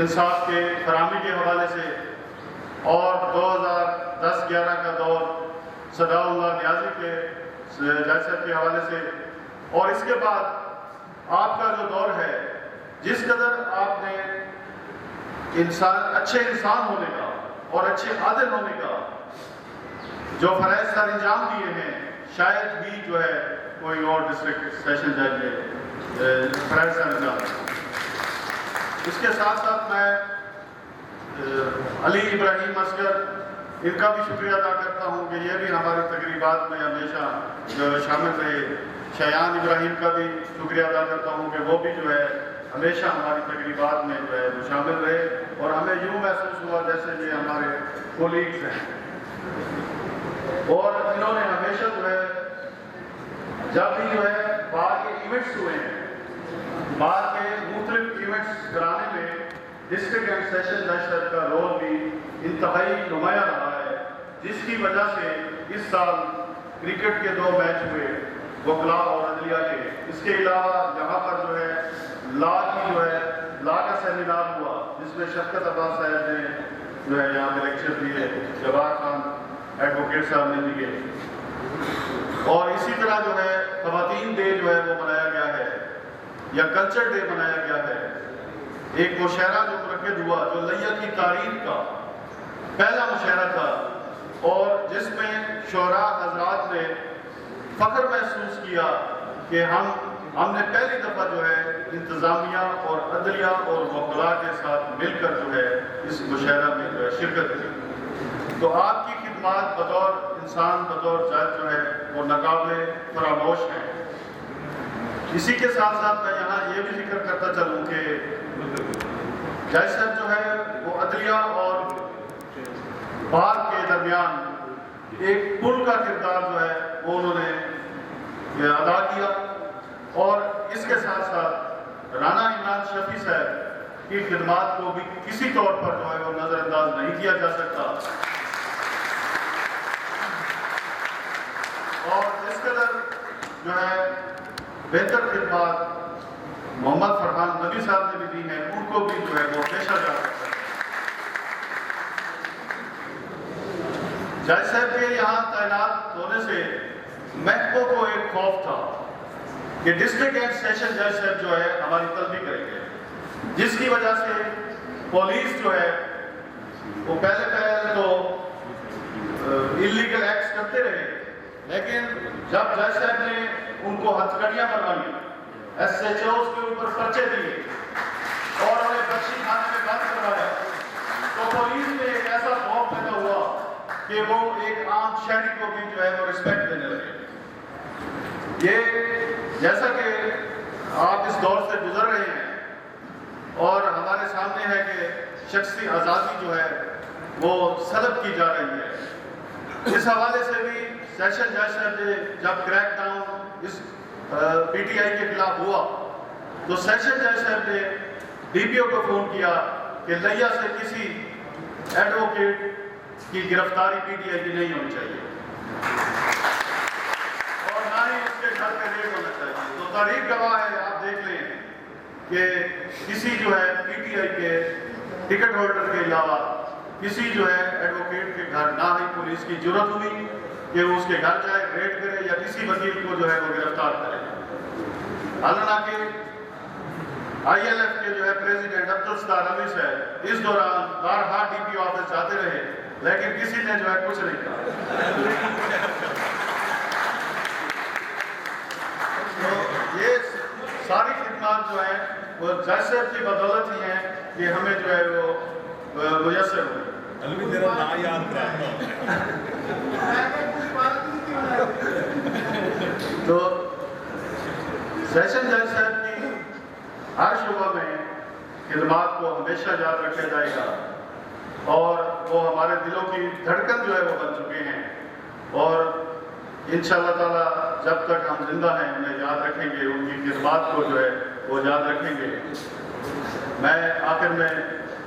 انصاف کے فراہمی کے حوالے سے، اور 2010-11 کا دور صدا اللہ نیازی کے جج صاحب کے حوالے سے، اور اس کے بعد آپ کا جو دور ہے، جس قدر آپ نے اچھے انسان ہونے کا اور اچھے عادل ہونے کا جو فرائض سر انجام دیے ہیں، شاید ہی جو ہے کوئی اور ڈسٹرکٹ سیشن جج نے فرائض سر انجام دیا۔ اس کے ساتھ ساتھ میں علی ابراہیم اصغر ان کا بھی شکریہ ادا کرتا ہوں کہ یہ بھی ہماری تقریبات میں ہمیشہ شامل رہے۔ شیان ابراہیم کا بھی شکریہ ادا کرتا ہوں کہ وہ بھی جو ہے ہمیشہ ہماری تقریبات میں جو ہے وہ شامل رہے، اور ہمیں یوں محسوس ہوا جیسے یہ ہمارے کولیگز ہیں، اور انہوں نے ہمیشہ جو ہے جب بھی جو ہے بار کے ایونٹس ہوئے ہیں، بار کے مختلف ایونٹس کرانے میں ڈسٹرکٹ اینڈ سیشن جج صاحب کا رول بھی انتہائی نمایاں رہا ہے، جس کی وجہ سے اس سال کرکٹ کے 2 میچ ہوئے، وکلا اور عدلیہ کے۔ اس کے علاوہ یہاں پر جو ہے لا کا سیمینار ہوا، جس میں شفقت عباس صاحب نے جو ہے یہاں پہ لیکچر دیے، جبار خان ایڈوکیٹ صاحب نے دیے، اور اسی طرح جو ہے خواتین ڈے جو ہے وہ منایا گیا ہے، یا کلچر ڈے منایا گیا ہے۔ ایک مشاعرہ جو منعقد ہوا جو لیہ کی تاریخ کا پہلا مشاعرہ تھا، اور جس میں شعراء حضرات نے فخر محسوس کیا کہ ہم نے پہلی دفعہ جو ہے انتظامیہ اور عدلیہ اور وکلاء کے ساتھ مل کر جو ہے اس مشاعرہ میں جو ہے شرکت کی۔ تو آپ کی خدمات بطور انسان، بطور جج جو ہے وہ ناقابل فراموش ہیں۔ اسی کے ساتھ ساتھ میں یہاں یہ بھی ذکر کرتا چلوں کہ جج صاحب جو ہے وہ عدلیہ اور بار کے درمیان ایک پل کا کردار جو ہے وہ انہوں نے ادا کیا، اور اس کے ساتھ ساتھ رانا عمران شفیع صاحب کی خدمات کو بھی کسی طور پر جو ہے وہ نظر انداز نہیں کیا جا سکتا، اور اس قدر جو ہے بہتر خدمات محمد فرحان نبی صاحب نے بھی دی ہیں، ان کو بھی جو ہے وہ پیشہ جا سکتا ہے۔ جج صاحب کے یہاں تعینات ہونے سے محکموں کو ایک خوف تھا کہ ڈسٹرکٹ اینڈ سیشن جج صاحب جو ہے ہماری طلبی کریں گے، جس کی وجہ سے پولیس جو ہے وہ پہلے تو انلیگل ایکٹس کرتے رہے، لیکن جب جج صاحب نے ان کو ہتھکڑیاں بنوائی، ایس ایچ اوز کے اوپر پرچے دیے اور انہیں بخشی خانے میں بند کروایا، تو پولیس میں ایک ایسا خوف پیدا ہوا کہ وہ ایک عام شہری کو بھی جو ہے وہ رسپیکٹ دینے لگے۔ یہ جیسا کہ آپ اس دور سے گزر رہے ہیں اور ہمارے سامنے ہے کہ شخصی آزادی جو ہے وہ سلب کی جا رہی ہے، اس حوالے سے بھی سیشن جج صاحب نے جب کریک ڈاؤن اس پی ٹی آئی کے خلاف ہوا تو سیشن جج صاحب نے ڈی پی او کو فون کیا کہ لیہ سے کسی ایڈوکیٹ کی گرفتاری پی ٹی آئی کی نہیں ہونی چاہیے، اور نہ ہی اس کے گھر پہ ریڈ ہونا چاہیے۔ تو تاریخ گواہ ہے، آپ دیکھ لیں کہ کسی جو ہے پی ٹی آئی کے ٹکٹ ہولڈر کے علاوہ کسی جو ہے ایڈوکیٹ کے گھر نہ ہی پولیس کی جرت ہوئی کہ وہ اس کے گھر جائے، ریڈ کرے یا کسی وکیل کو جو ہے وہ گرفتار کرے۔ حالانکہ آئی ایل ایف کے جو ہے پریزیڈنٹ عبدالستار رمیز ہے اس دوران بارہا ڈی پی او آفس جاتے رہے، لیکن کسی نے جو ہے کچھ نہیں کہا۔ تو یہ ساری خدمات جو ہیں وہ جج صاحب کی بدولت ہی ہیں کہ ہمیں جو ہے وہ میسر ہوئی۔ تو سیشن جج صاحب کی ہر شعبہ میں خدمات کو ہمیشہ یاد رکھا جائے گا، اور وہ ہمارے دلوں کی دھڑکن جو ہے وہ بن چکے ہیں، اور انشاءاللہ تعالی جب تک ہم زندہ ہیں انہیں یاد رکھیں گے، ان کی خدمات کو جو ہے وہ یاد رکھیں گے۔ میں آخر میں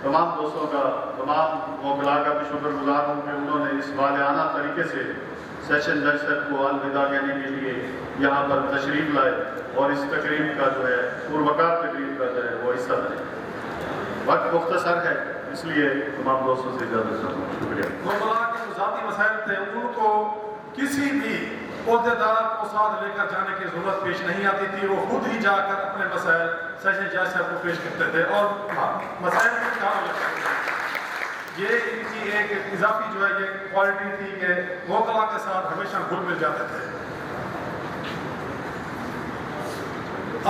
تمام دوستوں کا، تمام وکلاء کا بھی شکر گزار ہوں کہ انہوں نے اس والہانہ طریقے سے سیشن جج صاحب کو الوداع کہنے کے لیے یہاں پر تشریف لائے اور اس تقریب کا جو ہے پروقار تقریب کا جو ہے وہ حصہ لائے۔ وقت مختصر ہے، اس لیے تمام دوستوں سے اجازت چاہتا ہوں. شکریہ. وکلاء کے جو ذاتی مسائل تھے ان کو کسی بھی عہدیدار کو ساتھ لے کر جانے کی ضرورت پیش نہیں آتی تھی، وہ خود ہی جا کر اپنے مسائل سیشن جج صاحب کو پیش کرتے تھے اور مسائل میں کام ہو جاتے تھے. یہ ان کی ایک اضافی جو ہے یہ کوالٹی تھی کہ وکلاء کے ساتھ ہمیشہ گھل مل جاتے تھے.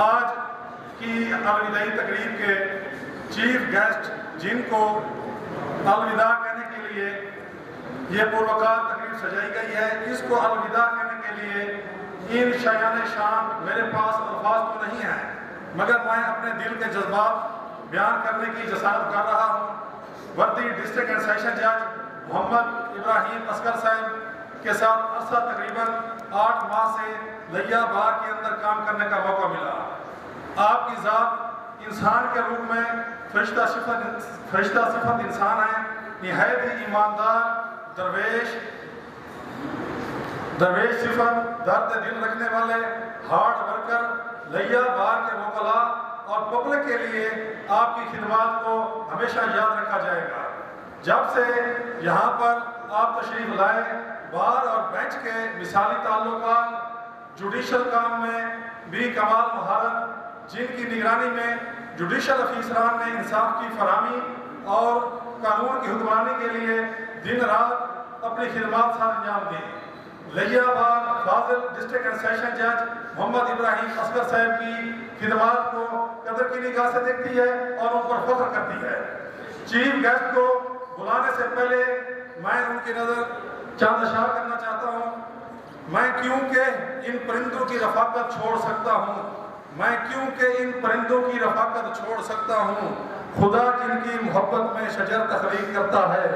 آج کی الوداعی تقریب کے چیف گیسٹ جن کو الوداع کہنے کے لیے یہ پروقار تقریب سجائی گئی ہے، اس کو الوداع کہنے کے لیے ان شایان شان میرے پاس الفاظ تو نہیں ہیں، مگر میں اپنے دل کے جذبات بیان کرنے کی جسارت کر رہا ہوں. وردی ڈسٹرکٹ اینڈ سیشن جج محمد ابراہیم اصغر صاحب کے ساتھ عرصہ تقریباً 8 ماہ سے لیا بار کے اندر کام کرنے کا موقع ملا. آپ کی ذات انسان کے روپ میں فرشتہ صفت انسان ہے، نہایت ہی ایماندار، درویش صفت، درد دل رکھنے والے، ہارڈ ورکر، لیا بار کے وکلاء اور پبلک کے لیے آپ کی خدمات کو ہمیشہ یاد رکھا جائے گا. جب سے یہاں پر آپ تشریف لائے، بار اور بینچ کے مثالی تعلقات، جوڈیشل کام میں بھی کمال مہارت، جن کی نگرانی میں جوڈیشل افیسران نے انصاف کی فراہمی اور قانون کی حکمرانی کے لیے دن رات اپنی خدمات ساتھ انجام دی. لیا بار فاضل ڈسٹرکٹ اینڈ سیشن جج محمد ابراہیم اصغر صاحب کی خدمات کو قدر کی نگاہ سے دیکھتی ہے اور ان پر فخر کرتی ہے. چیف گیسٹ کو بلانے سے پہلے میں ان کی نظر چاند اشار کرنا چاہتا ہوں. میں کیونکہ ان پرندوں کی رفاقت چھوڑ سکتا ہوں، خدا جن کی محبت میں شجر تخلیق کرتا ہے.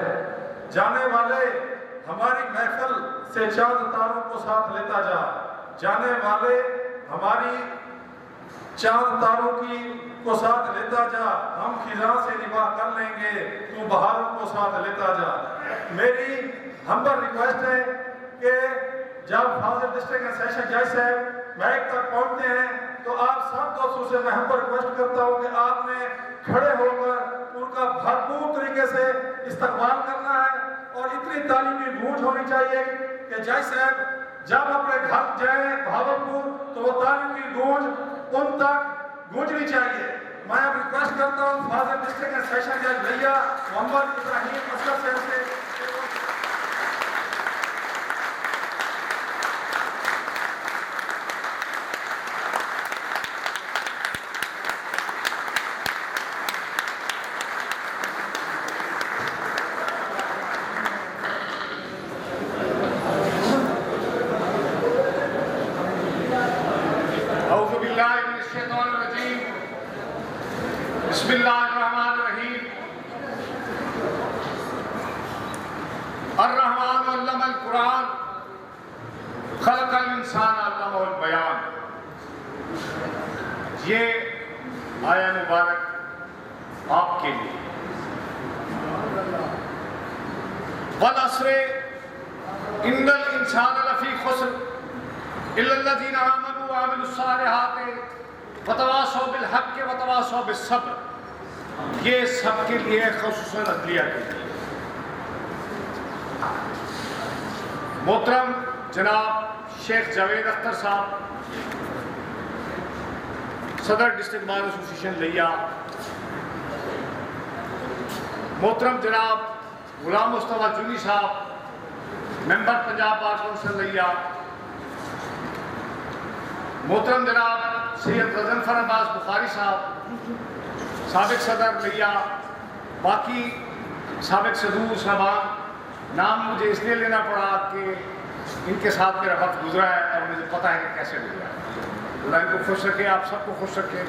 جانے والے ہماری محفل سے چاند تاروں کو ساتھ لیتا جا، جانے والے ہماری چاند تاروں کو ساتھ لیتا جا، ہم خزاں سے نباہ کر لیں گے، تو بہاروں کو ساتھ لیتا جا. میری ہمبل ریکویسٹ ہے کہ جب فاضل ڈسٹرکٹ اینڈ سیشن جج صاحب مائک تک پہنچتے ہیں تو آپ سب دوستوں سے میں ہمبل ریکویسٹ کرتا ہوں کہ آپ نے کھڑے ہو کر ان کا بھرپور طریقے سے استقبال کرنا ہے اور اتنی تعلیمی گونج ہونی چاہیے کہ جج صاحب جب اپنے گھر جائیں بھاولپور تو وہ تعلیم کی گونج ان تک گونجنی چاہیے. میں اب ریکویسٹ کرتا ہوں فاضل ڈسٹرکٹ اینڈ سیشن جج لیا محمد ابراہیم اصغر صاحب سے بسم اللہ الرحمن الرحیم. الرحمن علم القرآن خلق الانسان علمہ البیان. یہ آیہ مبارک آپ کے لیے. والعصر ان الانسان لفی خسر الا الذین آمنوا وعملوا الصالحات وتواصوا بالحق وتواصوا بالصبر. یہ سب کے لیے خصوصاً عدلیہ کے لیے. محترم جناب شیخ جاوید اختر صاحب صدر ڈسٹرکٹ بار ایسوسیشن لیا، محترم جناب غلام مصطفیٰ جونی صاحب ممبر پنجاب بار کونسل لیا، محترم جناب سید غضنفر عباس بخاری صاحب سابق صدر لیا، باقی سابق صدور صاحبان. نام مجھے اس لیے لینا پڑا کہ ان کے ساتھ میرا وقت گزرا ہے اور مجھے پتہ ہے کہ کیسے گزرا ہے. اللہ ان کو خوش رکھے، آپ سب کو خوش رکھے.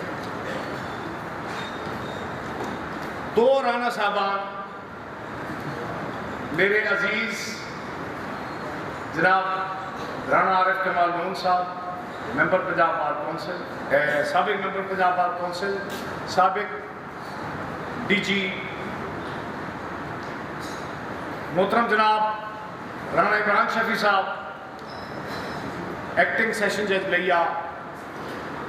دو رانا صاحبان میرے عزیز جناب رانا عارف کمال مون صاحب ممبر پنجاب بار کونسل، سابق ممبر پنجاب بار کونسل، سابق ڈی جی، محترم جناب رانا عمران شفیع صاحب ایکٹنگ سیشن جج لیا،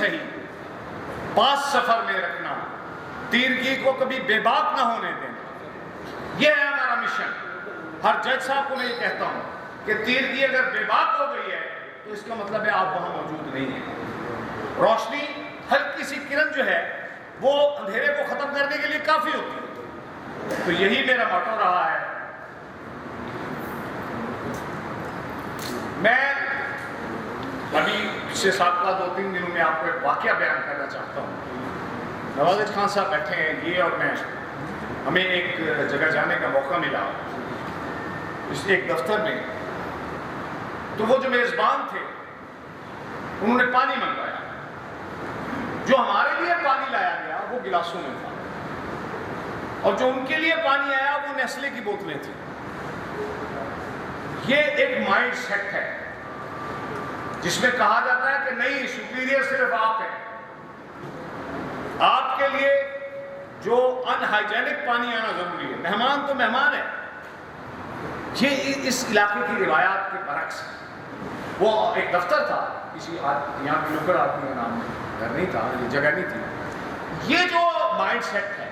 صحیح پاس سفر میں رکھنا، تیرگی کو کبھی بے باک نہ ہونے دینا، یہ ہے ہمارا مشن۔ ہر جج صاحب کو میں یہ کہتا ہوں کہ تیرگی اگر بے باک ہو گئی ہے تو اس کا مطلب ہے آپ وہاں موجود نہیں ہیں۔ روشنی ہلکی سی کرن جو ہے وہ اندھیرے کو ختم کرنے کے لیے کافی ہوتی ہے۔ تو یہی میرا موٹو رہا ہے۔ میں ابھی پچھلے سابقہ 2-3 دنوں میں آپ کو ایک واقعہ بیان کرنا چاہتا ہوں۔ نوازش خان صاحب بیٹھے ہیں، یہ اور میں، ہمیں ایک جگہ جانے کا موقع ملا، اس ایک دفتر میں۔ تو وہ جو میزبان تھے انہوں نے پانی منگوایا، جو ہمارے لیے پانی لایا گیا وہ گلاسوں میں تھا، اور جو ان کے لیے پانی آیا وہ نیسلے کی بوتلیں تھیں۔ یہ ایک مائنڈ سیٹ ہے جس میں کہا جاتا ہے کہ نہیں، سپیریئر صرف آپ ہیں، آپ کے لیے جو ان ہائیجینک پانی آنا ضروری ہے، مہمان تو مہمان ہے۔ یہ اس علاقے کی روایات کے برعکس ہے۔ وہ ایک دفتر تھا، کسی یہاں کے لوکل آدمی کا نام گھر نہیں تھا، یہ جگہ نہیں تھی۔ یہ جو مائنڈ سیٹ ہے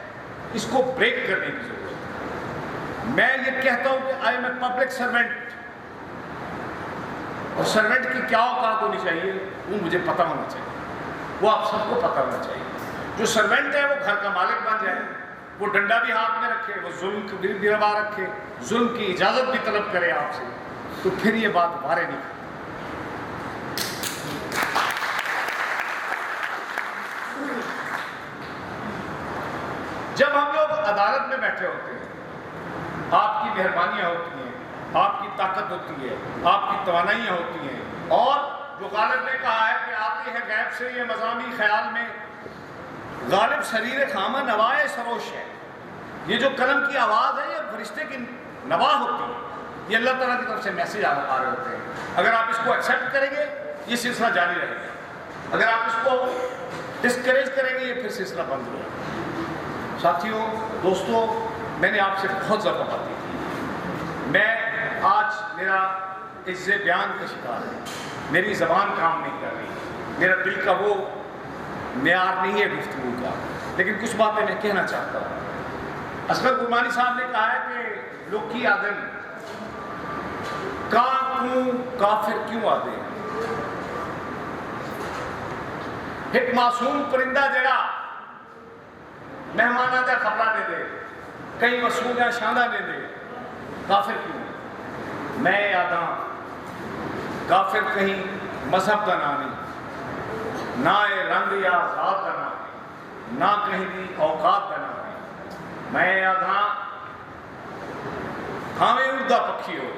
اس کو بریک کرنے کی ضرورت ہے۔ میں یہ کہتا ہوں کہ I am a public servant, اور سرونٹ کی کیا اوقات ہونی چاہیے وہ مجھے پتہ ہونا چاہیے، وہ آپ سب کو پتہ ہونا چاہیے۔ جو سرونٹ ہے وہ گھر کا مالک بن جائے، وہ ڈنڈا بھی ہاتھ میں رکھے، وہ ظلم بھی روا رکھے، ظلم کی اجازت بھی طلب کرے آپ سے، تو پھر یہ بات بھارے نہیں کرتی۔ جب ہم لوگ عدالت میں بیٹھے ہوتے ہیں، آپ کی مہربانیاں ہوتی ہیں، آپ کی طاقت ہوتی ہے، آپ کی توانائیاں ہوتی ہیں، اور جو غالب نے کہا ہے کہ آتے ہیں غیب سے یہ مضامی خیال میں، غالب شریر خامہ نوائے سروش ہے۔ یہ جو قلم کی آواز ہے یہ فرشتے کی نوا ہوتی ہے، یہ اللہ تعالیٰ کی طرف سے میسیج آ رہے ہوتے ہیں۔ اگر آپ اس کو ایکسیپٹ کریں گے یہ سلسلہ جاری رہے گا، اگر آپ اس کو ڈسکریج کریں گے یہ پھر سلسلہ بند ہو جائے گا۔ ساتھیوں، دوستوں، میں نے آپ سے بہت زیادہ باتیں کی، میں آج میرا عجز بیان کا شکار ہے، میری زبان کام نہیں کر رہی، میرا دل کا وہ معیار نہیں ہے گفتگو کا، لیکن کچھ باتیں میں کہنا چاہتا ہوں۔ اصغر گرمانی صاحب نے کہا ہے کہ لوکی آدم کافر کیوں آدے، ایک معصوم پرندہ جڑا مہمانہ دا خبرہ دے دے، کئی مسئولہ شاندہ دے دے، کافر کیوں؟ میں یاداں کافر کہیں مذہب دا نہ نہیں، نہ رنگ یا ذات دا نہ، نہ کہیں بھی اوقات دا نہ، میں یاداں ہمیں اردہ پکھی ہو،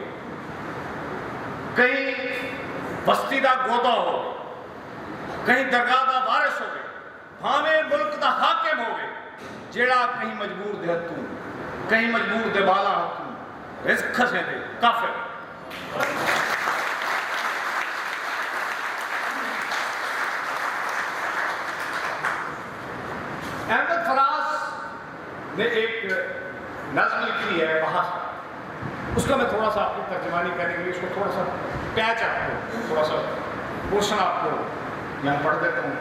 کہیں بستی دا گودا ہو، کہیں درگاہ دا وارث ہو گئے، ہمیں ملک دا حاکم ہو گئے، جیڑا کہیں مجبور دے ہتوں، کہیں مجبور دے بالا ہتوں، رزق کھسے دے، کافر۔ احمد فراز نے ایک نظم لکھی ہے بحث، اس کا میں تھوڑا سا آپ کو ترجمانی کرنے کے لیے اس کو تھوڑا سا پیچ آپ کو تھوڑا سا پورشن آپ کو یہاں پڑھ دیتا ہوں۔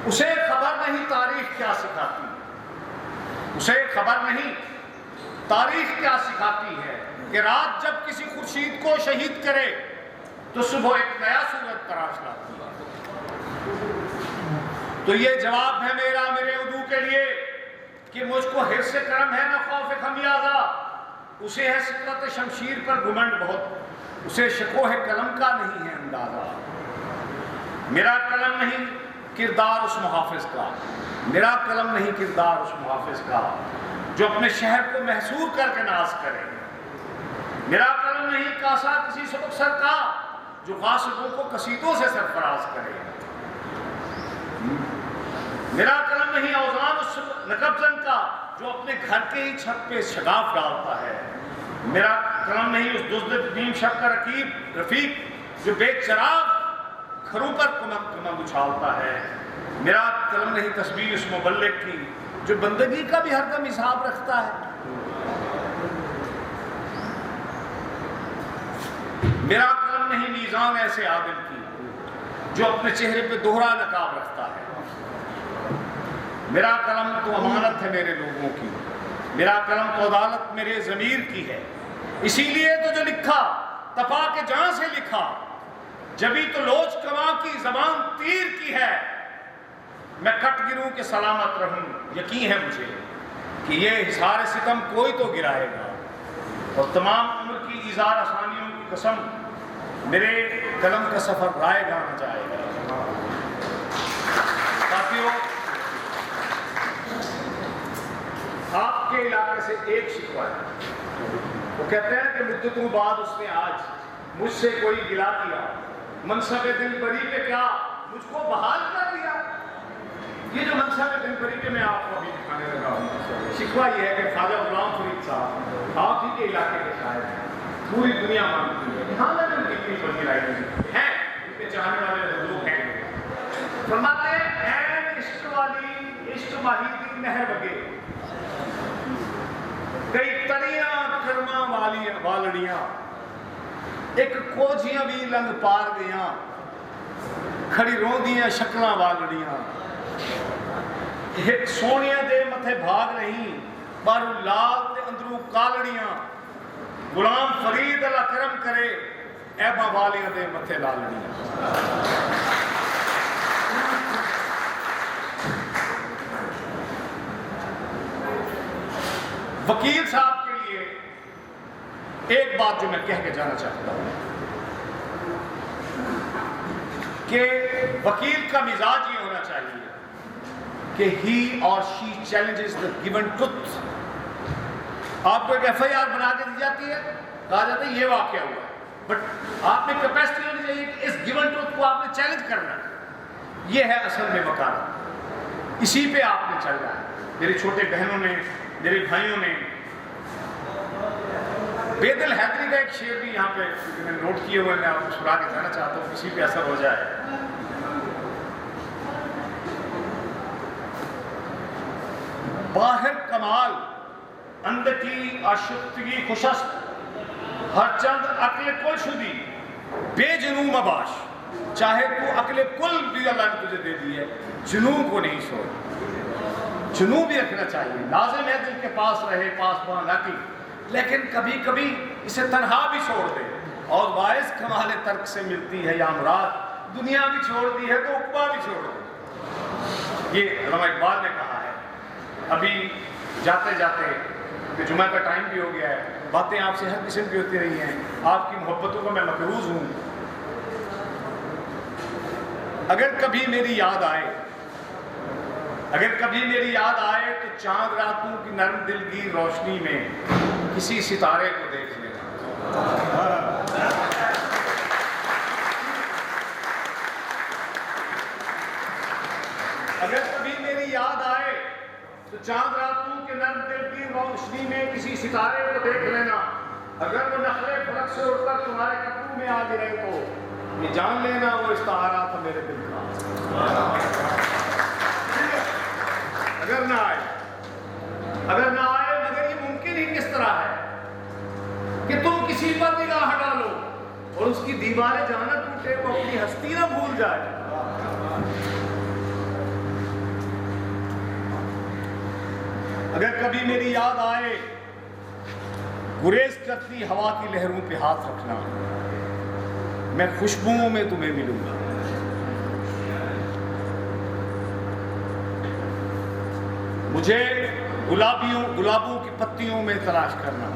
اسے خبر نہیں تاریخ کیا سکھاتی، اسے خبر نہیں تاریخ کیا سکھاتی ہے کہ رات جب کسی خورشید کو شہید کرے تو صبح ایک نیا سورج تراش لاتی ہے۔ تو یہ جواب ہے میرا میرے عدو کے لیے کہ مجھ کو حرص کرم ہے نہ خوف خمیازہ، اسے ہے سکرت شمشیر پر گھمنڈ بہت، اسے شکوہ قلم کا نہیں ہے اندازہ۔ میرا قلم نہیں کردار اس محافظ کا، میرا قلم نہیں کردار اس محافظ کا جو اپنے شہر کو محصور کر کے ناز کرے، میرا قلم نہیں کاسا کسی سبق سر کا جو غاصبوں کو قصیدوں سے سرفراز کرے، میرا قلم نہیں اوزان اس نقب زن کا جو اپنے گھر کے ہی چھت پہ شگاف ڈالتا ہے، میرا قلم نہیں اس دزد نیم شب کا رفیق جو بے چراغ گھروں پر کمک اچھالتا ہے، میرا قلم نہیں تسبیح اس مبلغ کی جو بندگی کا بھی ہر دم حساب رکھتا ہے، میرا قلم نہیں میزان ایسے عادل کی جو اپنے چہرے پہ دوہرا نقاب رکھتا ہے۔ میرا قلم تو امانت ہے میرے لوگوں کی، میرا قلم تو عدالت میرے ضمیر کی ہے، اسی لیے تو جو لکھا تپا کے جہاں سے لکھا، جبھی تو لوچ کماں کی زبان تیر کی ہے۔ میں کٹ گروں کہ سلامت رہوں، یقین ہے مجھے کہ یہ حصار ستم کوئی تو گرائے گا، اور تمام عمر کی ایزار آسانیوں کی قسم میرے قلم کا سفر رائے گا نہ جائے گا۔ ساتھیوں، آپ کے علاقے سے ایک شکوہ ہے، وہ کہتے ہیں کہ مدتوں بعد اس نے آج مجھ سے کوئی گلا کیا، منصب دل بری پہ کیا مجھ کو بحال کر دیا۔ یہ جو منصب دل بری پہ میں آپ کو ابھی دکھانے لگا ہوں، شکوہ یہ ہے کہ خواجہ غلام فرید صاحب آپ ہی کے علاقے کے شاعر ہیں، پوری دنیا مانتی ہے، یہاں میں نے ان کی اتنی پذیرائی نہیں ہے، اتنے چاہنے والے لوگ ہیں۔ فرماتے ہیں اے عشق والی عشق ماہی دی نہر بگے، کئی تریاں کرماں والی والڑیاں، ایک کوجیاں بھی لنگ پار گیاں، کھڑی روندیاں شکلاں والڑیاں، ایک سونیاں دے متھے بھاگ نہیں، بارو لال تے اندرو کالڑیاں، غلام فرید اللہ کرم کرے ایبا والیاں دے متھے لالڑیاں۔ وکیل صاحب کے لیے ایک بات جو میں کہہ کے جانا چاہتا ہوں کہ وکیل کا مزاج یہ ہونا چاہیے کہ he or she challenges the given truth۔ آپ کو ایک FIR بنا کے دی جاتی ہے، کہا جاتا ہے یہ واقعہ ہوا ہے، بٹ آپ میں کیپیسٹی ہونی چاہیے کہ اس given truth کو آپ نے چیلنج کرنا ہے۔ یہ ہے اصل میں وکالت، اسی پہ آپ نے چل رہا ہے۔ میری چھوٹے بہنوں نے، میرے بھائیوں نے، بیدل حیدری کا ایک شعر بھی یہاں پہ میں نوٹ کیے ہوئے میں آپ کو سنا کے جانا چاہتا ہوں، کسی پہ اثر ہو جائے۔ باہر کمال اندکی آشفتگی خوشست، ہر چند عقل کل شدی بے جنوں مباش، چاہے تو عقل کل بھی اللہ نے تجھے دے دی ہے، جنوں کو نہیں چھوڑ، جنوں بھی رکھنا چاہیے، لازم ہے دل کے پاس رہے پاسبان لاتی، لیکن کبھی کبھی اسے تنہا بھی چھوڑ دے، اور باعث کمال ترک سے ملتی ہے یا مراد، دنیا بھی چھوڑ دی ہے تو عقبہ بھی چھوڑ دے۔ یہ علامہ اقبال نے کہا ہے۔ ابھی جاتے جاتے کہ جمعہ کا ٹائم بھی ہو گیا ہے، باتیں آپ سے ہر قسم کی ہوتی رہی ہیں، آپ کی محبتوں کو میں مقروض ہوں۔ اگر کبھی میری یاد آئے، اگر کبھی میری یاد آئے تو چاند راتوں کی نرم دل کی روشنی میں کسی ستارے کو دیکھ لینا۔ اگر کبھی میری یاد آئے تو چاند راتوں کے نرم دل کی روشنی میں کسی ستارے کو دیکھ لینا، اگر وہ نخلے فلک سے اڑ کر تمہارے قدموں میں آ گرے تو یہ جان لینا وہ استعارہ تھا میرے دل کا۔ اگر نہ آئے، اگر نہ آئے، مگر یہ ممکن ہی کس طرح ہے کہ تم کسی پر نگاہ ڈالو اور اس کی دیواریں جہاں نہ ٹوٹے، وہ اپنی ہستی نہ بھول جائے۔ اگر کبھی میری یاد آئے، گریز کرتی ہوا کی لہروں پہ ہاتھ رکھنا، میں خوشبوؤں میں تمہیں ملوں گا۔ مجھے گلابوں کی پتیوں میں تلاش کرنا،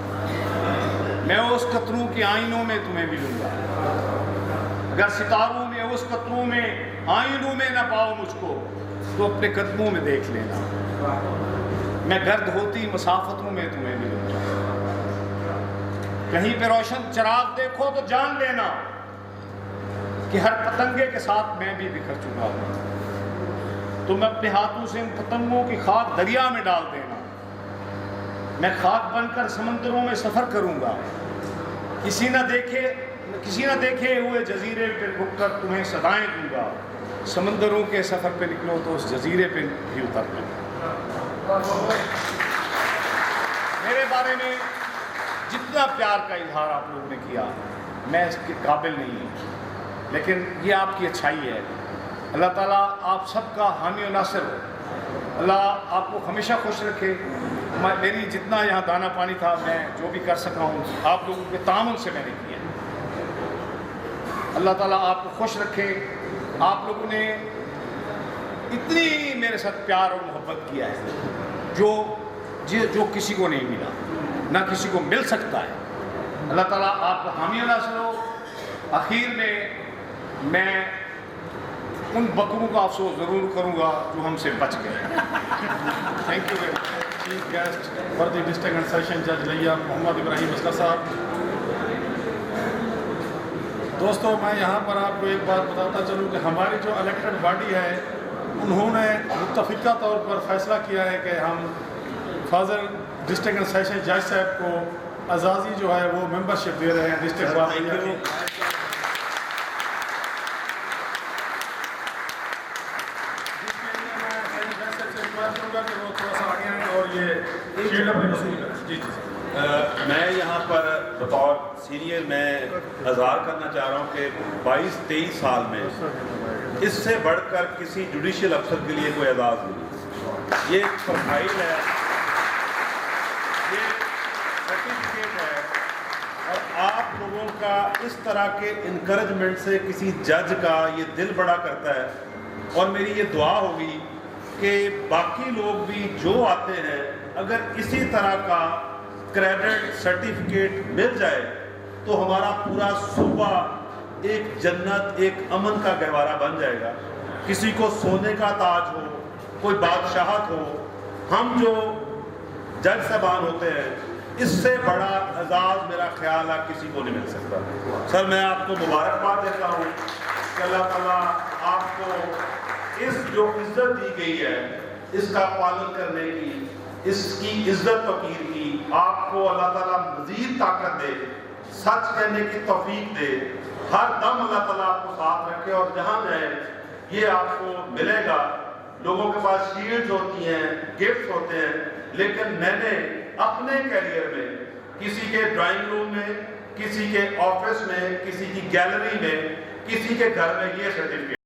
میں اس قطروں کے آئینوں میں تمہیں ملوں گا۔ اگر ستاروں میں، اس قطروں میں، آئینوں میں نہ پاؤ مجھ کو تو اپنے قدموں میں دیکھ لینا، میں گرد ہوتی مسافتوں میں تمہیں ملوں گا۔ کہیں پہ روشن چراغ دیکھو تو جان لینا کہ ہر پتنگے کے ساتھ میں بھی بکھر چکا ہوں۔ تم اپنے ہاتھوں سے ان پتنگوں کی خاک دریا میں ڈال دینا، میں خاک بن کر سمندروں میں سفر کروں گا، کسی نہ دیکھے ہوئے جزیرے پہ رک کر تمہیں صدائیں دوں گا، سمندروں کے سفر پہ نکلو تو اس جزیرے پہ بھی اتر لوں۔ میرے بارے میں جتنا پیار کا اظہار آپ لوگوں نے کیا، میں اس کے قابل نہیں ہوں۔ لیکن یہ آپ کی اچھائی ہے. اللہ تعالیٰ آپ سب کا حامی و ناصر ہو. اللہ آپ کو ہمیشہ خوش رکھے. میری جتنا یہاں دانہ پانی تھا میں جو بھی کر سکا ہوں آپ لوگوں کے تعاون سے میں نے کیا. اللہ تعالیٰ آپ کو خوش رکھے. آپ لوگوں نے اتنی میرے ساتھ پیار اور محبت کیا ہے جو کسی کو نہیں ملا، نہ کسی کو مل سکتا ہے. اللہ تعالیٰ آپ کو حامی و ناصر ہو. آخر میں ان بکروں کا افسوس ضرور کروں گا جو ہم سے بچ گئے. Thank you very much. Chief guest for the district and session جج لیا محمد ابراہیم اصغر صاحب. دوستوں میں یہاں پر آپ کو ایک بات بتاتا چلوں کہ ہماری جو الیکٹڈ باڈی ہے انہوں نے متفقہ طور پر فیصلہ کیا ہے کہ ہم فاضل ڈسٹرکٹ اینڈ سیشن جج صاحب کو اعزازی جو ہے وہ ممبرشپ دے رہے ہیں ڈسٹرکٹ بار کی. میں یہاں پر بطور سینئر میں اظہار کرنا چاہ رہا ہوں کہ 22-23 سال میں اس سے بڑھ کر کسی جوڈیشل افسر کے لیے کوئی اعزاز نہیں. یہ ایک فائل ہے، یہ سرٹیفکیٹ ہے، اور آپ لوگوں کا اس طرح کے انکریجمنٹ سے کسی جج کا یہ دل بڑا کرتا ہے. اور میری یہ دعا ہوگی کہ باقی لوگ بھی جو آتے ہیں اگر اسی طرح کا کریڈٹ سرٹیفکیٹ مل جائے تو ہمارا پورا صوبہ ایک جنت، ایک امن کا گہوارہ بن جائے گا. کسی کو سونے کا تاج ہو، کوئی بادشاہت ہو، ہم جو جج صاحبان ہوتے ہیں اس سے بڑا اعزاز میرا خیال ہے کسی کو نہیں مل سکتا. سر میں آپ کو مبارکباد دیتا ہوں کہ اللہ تعالیٰ آپ کو اس جو عزت دی گئی ہے اس کا پالن کرنے کی، اس کی عزت توقیر کی، آپ کو اللہ تعالیٰ مزید طاقت دے، سچ کہنے کی توفیق دے. ہر دم اللہ تعالیٰ آپ کو ساتھ رکھے اور جہاں جائیں یہ آپ کو ملے گا. لوگوں کے پاس شیلڈز ہوتی ہیں، گفٹس ہوتے ہیں، لیکن میں نے اپنے کیریئر میں کسی کے ڈرائنگ روم میں، کسی کے آفس میں، کسی کی گیلری میں، کسی کے گھر میں یہ سرٹیفکیٹ